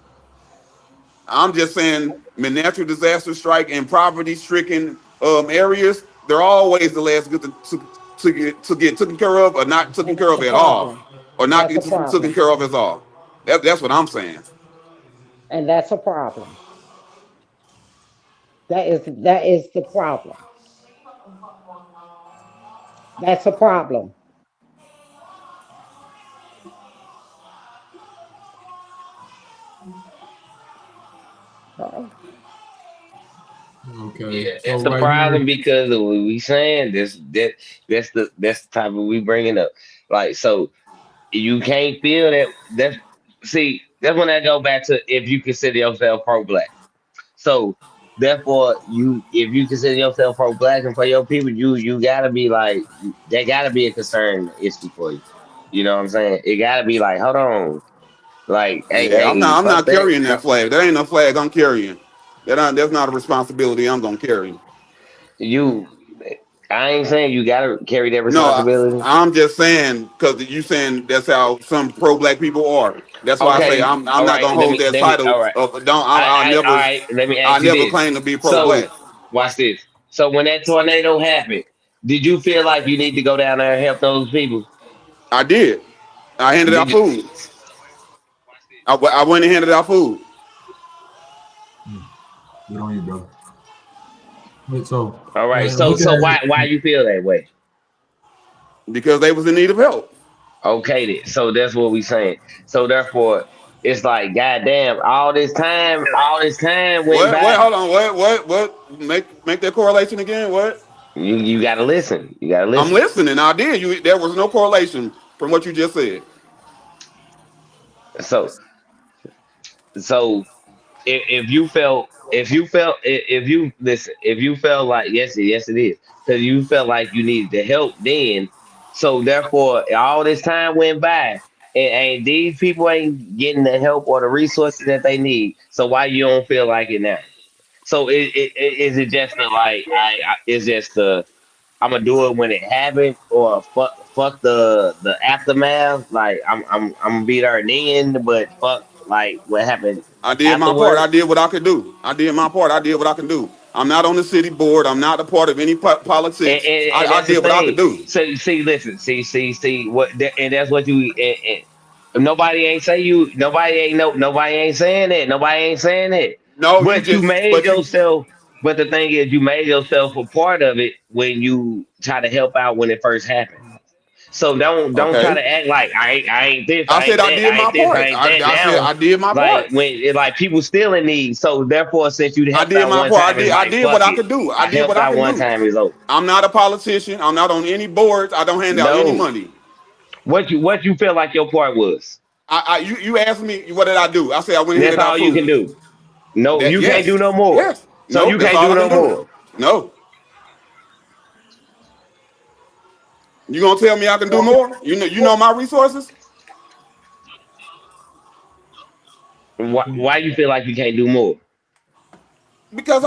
I'm just saying, when natural disaster strike in poverty-stricken areas, they're always the last good to get taken care of, or not taken And care that's of a at all, problem. or not That's a get taken problem. care of at all. That's what I'm saying. And that's a problem. That is the problem. That's a problem. Uh, Okay, Yeah, so that's the right here, problem because of what we saying. That's the type of we bringing up. Like so, you can't feel that. That's when I go back to if you consider yourself pro black. So therefore, if you consider yourself pro black and for your people, you gotta be like that. Gotta be a concern issue for you. You know what I'm saying? It gotta be like, hold on, like, Yeah, I'm hey, not. I'm fuck not that. carrying that flag. That ain't no flag I'm carrying. That's not a responsibility I'm gonna carry. You, I ain't saying you gotta carry that No, responsibility. I'm just saying because you saying that's how some pro-black people are. That's why I say Okay, I'm all not right. gonna hold that Let me. title All right. of don't. All right. Let me I ask you never this. claim to be So, pro-black. watch this. So, when that tornado happened, did you feel like you need to go down there and help those people? I did. I handed Did out you? food. I went and handed out food good on you, bro. Wait, so All right. So, looking so at why it, you feel that way? because they was in need of help. Okay, then. So that's what we saying. So therefore, it's like, goddamn, all this time went What? by. Hold on. What? Make that correlation again. What? You gotta listen. You gotta I'm listen. listening. I did. There was no correlation from what you just said. So, so if you listen, if you felt like yes it is because you felt like you needed the help then, so therefore all this time went by and these people ain't getting the help or the resources that they need. So why you don't feel like it now? So is it just the like it's just the I'm gonna do it when it happens, or fuck the aftermath. Like I'm gonna be there then, but fuck like what happened I did my part. I afterwards. did what I could do. I did my part. I did what I can do. I'm not on the city board. I'm not a part of any And, politics. and, and I that's the did what I could thing. do. So see, listen, see and that's what you nobody ain't say you nobody ain't saying that. Nobody ain't saying that. No, you But you just, made but you, yourself but the thing is you made yourself a part of it when you try to help out when it first happened. So don't try okay. to act like I ain't this, I I said ain't I that, did I my ain't this, I part. ain't that I said now. I did my Like part. when it like people still in need. So therefore since you I helped did out my one part. time it's I like did what fuck I it. could do. I I did what helped I out can one do. time is over. I'm not a politician. I'm not on any boards. I don't hand out any No. money. What you feel like your part was? You asked me what did I do? I said I went and That's handed all out you food. can do. No, That you can't do yes, no more. yes. So No, you that's can't all do I can no do. more. No. You gonna tell me I can do more? You know my resources? Why you feel like you can't do more? Because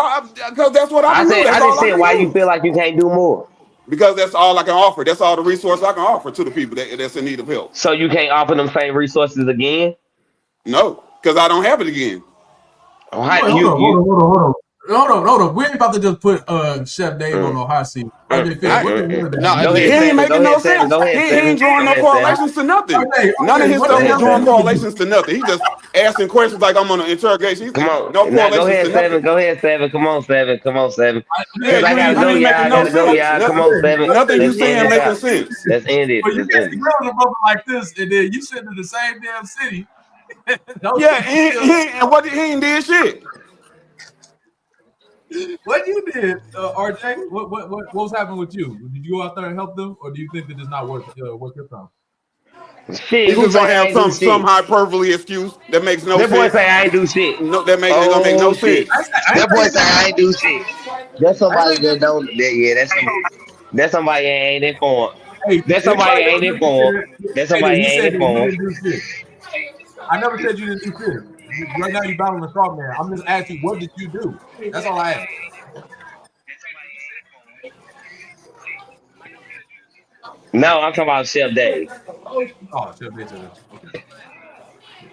that's what I can do. I That's just all I said can why you do. feel like you can't do more. Because that's all I can offer. That's all the resources I can offer to the people that's in need of help. So you can't offer them same resources again? No, because I don't have it again. How Wait, hold on. We ain't about to just put Chef Dave on mm, no hot seat. RJ Phillips, I, what the hell no, Go he ahead, ain't Seven. Go making no ahead, Seven. sense. Go ahead, He ain't Seven. drawing Go no ahead, Seven. correlations to nothing. None of RJ, his what Go the stuff is ahead, hell do drawing Seven. you do? correlations to nothing. He just asking questions like I'm on an interrogation. Come on. No Now go correlations to ahead, Seven. nothing. Go ahead, Seven. Come on, Seven. Come on, Seven. Yeah, Cause I gotta you go, ain't y'all. making I no gotta go, sense. y'all. Come on, Seven. Nothing you Let's end saying this making out. sense. Let's end it. Well, you Let's can't end be it. grilling a brother like this, and then you sitting in the same damn city. Don't Yeah, you feel he ain't did shit. what you did, RJ? What was happening with you? Did you go out there and help them, or do you think that it's not worth your time? Shit, He's who just gonna say I have ain't do some shit? hyperbole excuse that makes no That boy sense. say I ain't do shit. No, it's gonna make no Oh shit. sense. I ain't That say boy you say didn't I ain't do shit. That's I ain't somebody say you that didn't don't. Yeah, that's somebody that ain't informed. Hey, That's somebody anybody that ever ain't heard you say informed. that? That's Say that somebody that you ain't said that you informed. didn't do shit. I never said you didn't do shit. Right now you're battling the strong man. I'm just asking, what did you do? That's all I ask. No, I'm talking about Chef Dave. Oh, Chef Day said that. Okay.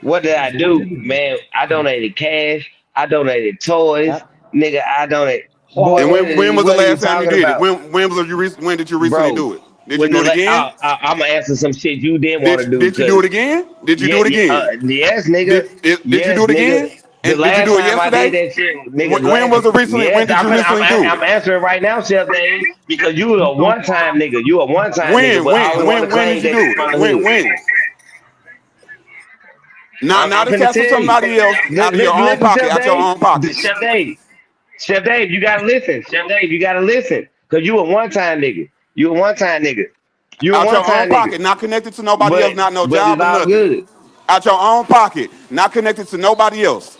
What did I So what did do, you do? man? I donated cash. I donated toys, Yep. nigga. I donated. So, And Boy, when was the what are you last time you talking did it? about, When did you recently bro? do it? Did you When do the it again? I'm gonna answer some shit you didn't want to do, Did you do cause it again? Did you yeah, do it again? yes, nigga, Did you yes, do it nigga. again? The And did you last do it time I did yesterday? that shit, nigga, When last was it recently? When yes, did you recently do I'm it? answering right now, Chef Dave, because you a So, one time nigga. You a one time nigga, but always want to When claim did you that you do it? from the hood. When? I'm Not finna attached to tell you. somebody else, out of your own Listen, pocket, Chef out your Dave. own pocket. Chef Dave. Chef Dave, you gotta listen. Chef Dave, you gotta listen. Cause you a one time nigga. You a one time nigga. You a Out one your own time nigga. pocket, not connected to nobody But else, not no but it's job or all nothing. good. Out your own pocket, not connected to nobody else.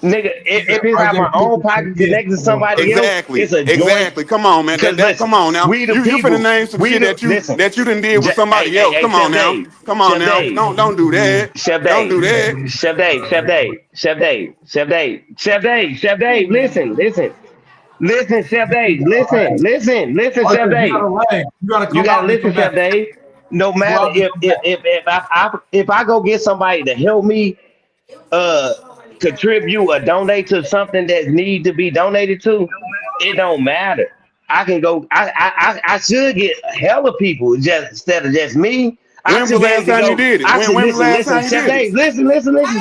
Nigga, if it's out RJ, my own pocket connected to somebody else, Exactly, it's a joint. exactly. Come on, man. Cause listen, Come on now. we the You finna people. name some We shit the listen. that you done did with somebody else. Hey, Come on Chef now. Dave. Come on Chef now. Dave. Don't do that. Chef Don't do Dave. that. Chef Dave. Chef Dave. Chef Dave. Chef Dave. Chef Dave. Chef Dave. Listen, Chef Dave. Listen, Chef RJ, you Dave. gotta lag. You gotta You come gotta out and then listen, come back. Chef Dave. No Go matter out and then come back. if I go get somebody to help me uh contribute or donate to something that need to be donated to, it don't matter. I can go. I should get hella people just instead of just me. I When was the should be last able to time you go. did it? I should When was the last listen, time you Chef did it? Dave. Listen,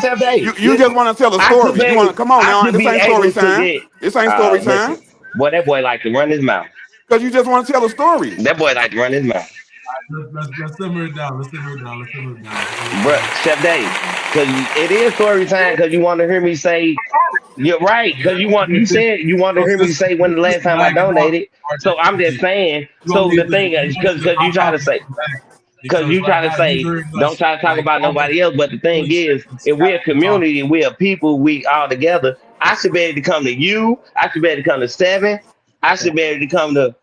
Chef Dave. You just Listen. want to tell a I should story. be You able. want to come on I now. should This be ain't story able to time. get. This ain't story time. Listen, boy, that boy like to run his mouth. Because you just want to tell a story. That boy like to run his mouth. Let's simmer it down. Let's simmer it down. Let's simmer it down. Bruh, Chef Dave, because it is story time. Because you want to hear me say, you're right. Because you said you want to So hear me say when the since last time I lagging on donated. So I'm just saying. you want So me the to thing is, you want me to because you hop try out to and say, come back because because you right try to now you say, hearing don't us try to talk like about almost nobody else. But the thing 20 is, seconds if we're a after you talk. community, we are people, we all together. I should be able to come to you. I should be able to come to Seven. I should be able to come to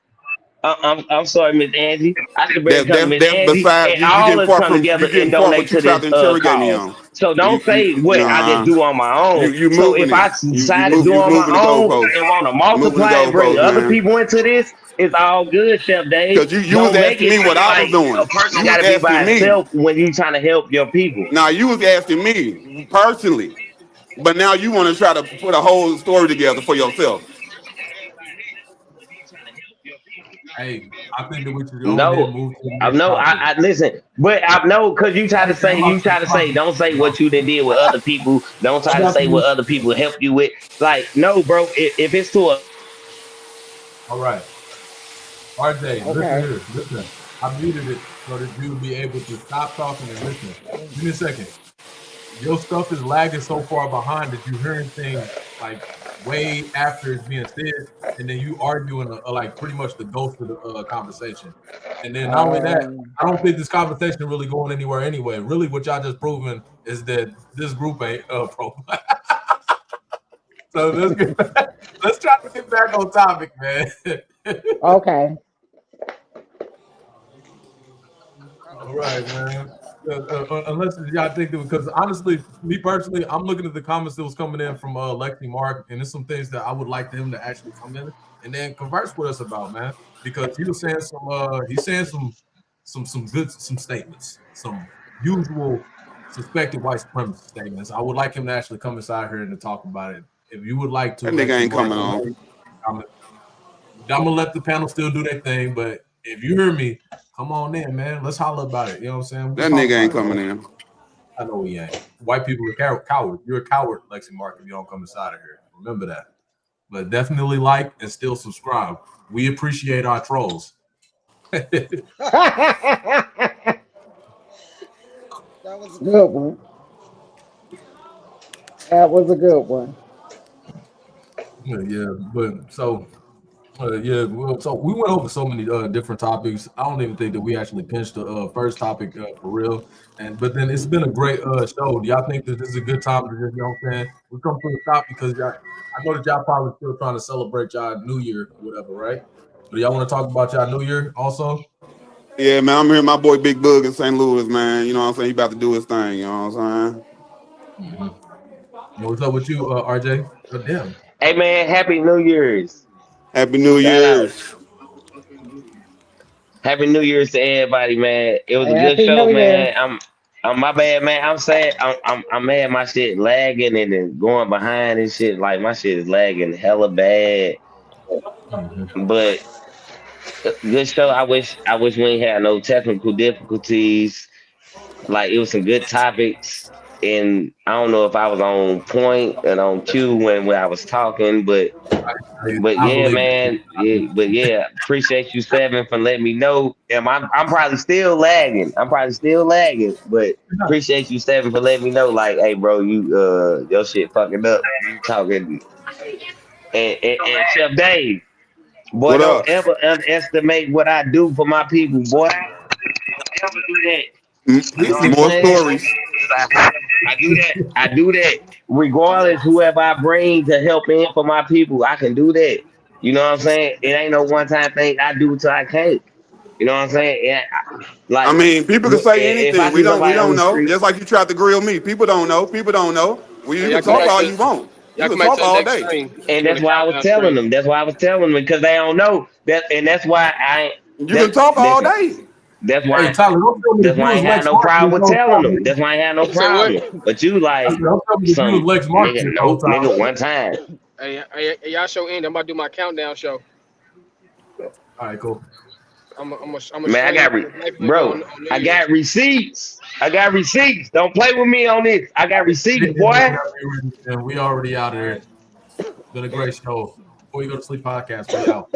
I'm sorry, Miss Angie. I should bring come Miss That's Angie, besides and you all getting us far come from together and donate what you to tried this to interrogate me cause. on. So don't say You what I just do on my own. you So moving if it. I decide to do You on my moving the own goalposts. and want to Moving the multiply and bring goalposts, other man. people into this, it's all good, Chef Dave. Because you was Don't make asking it me what seem I was like doing. a person You got was to be by asking me. itself when you trying to help your people. Now you was asking me personally, but now you want to try to put a whole story together for yourself. Hey, I think that we should go ahead and No, move to the I next know. topic. I listen, but I know because you try to say, don't say what you done did with other people. Don't try to say what other people help you with. Like, no, bro. If it's to a All right. RJ, listen Okay. here. Listen. I muted it so that you would be able to stop talking and listen. Give me a second. Your stuff is lagging so far behind that you're hearing things like way after it's being said, and then you arguing like pretty much the ghost of the conversation. And then not only that, I don't think this conversation really going anywhere anyway. Really, what y'all just proven is that this group ain't pro. So let's try to get back on topic, man. Okay. All right, man. Unless y'all think that, because honestly, me personally, I'm looking at the comments that was coming in from Lexi Mark, and there's some things that I would like him to actually come in and then converse with us about, man. Because he was saying some good statements, some usual suspected white supremacist statements. I would like him to actually come inside here and to talk about it. If you would like to, That nigga Lexi ain't Mark, coming on. I'm gonna let the panel still do their thing, but if you hear me, come on in, man. Let's holler about it. You know what I'm saying? That nigga ain't coming in. I know he ain't. White people are cowards. You're a coward, Lexi Mark, if you don't come inside of here. Remember that. But definitely like and still subscribe. We appreciate our trolls. That was a good one. That was a good one. Yeah, but so so we went over so many different topics. I don't even think that we actually pinched the first topic for real. But then it's been a great show. Do y'all think that this is a good time to just, you know what I'm saying? We come to a stop because I know that y'all probably still trying to celebrate y'all New Year or whatever, right? But y'all want to talk about y'all New Year also? Yeah, man, I'm here. My boy Big Bug in St. Louis, man. You know what I'm saying? He about to do his thing. You know what I'm saying? Mm-hmm. What's up with you, RJ? Oh, damn. Hey man, Happy New Year's. Happy New Year's. Happy New Year's to everybody, man. It was a good Happy show, New Year. man. I'm my bad, man. I'm saying I'm mad. My shit lagging and then going behind and shit. Like my shit is lagging hella bad. Mm-hmm. But good show. I wish we ain't had no technical difficulties. Like it was some good topics, and I don't know if I was on point and on cue when I was talking, but yeah, man. Yeah, appreciate you Seven for letting me know. And I'm probably still lagging. But appreciate you Seven for letting me know. Like, hey, bro, you your shit fucking up. You talking and Chef Dave, boy, What don't up? ever underestimate what I do for my people, boy. Don't ever do that. You know what More I'm saying? stories. I do that regardless whoever I bring to help in for my people. I can do that. You know what I'm saying? It ain't no one time thing I do till I can't. You know what I'm saying? Yeah, I like mean, people can say if I anything. see We somebody on don't the know. street, Just like you tried to grill me. People don't know. Well, you can talk all you want. You can talk all day. and that's why I was telling them. That's why I was telling them because they don't know that, and that's why You can talk all day. That's Hey, why. Tyler, don't tell me That's that you why I was ain't had Lex no Martin problem this with whole telling time. them. That's why I ain't had no problem. But you like Don't tell me that you was some Lex Martin nigga, this whole nope, time. nigga, one time. Hey, y'all show end. I'm about to do my countdown show. All right, cool. I'm a Man, I got bro. I got receipts. Don't play with me on this. I got receipts, boy. And we already out of here. Been a great show. Before you go to sleep podcast, we out.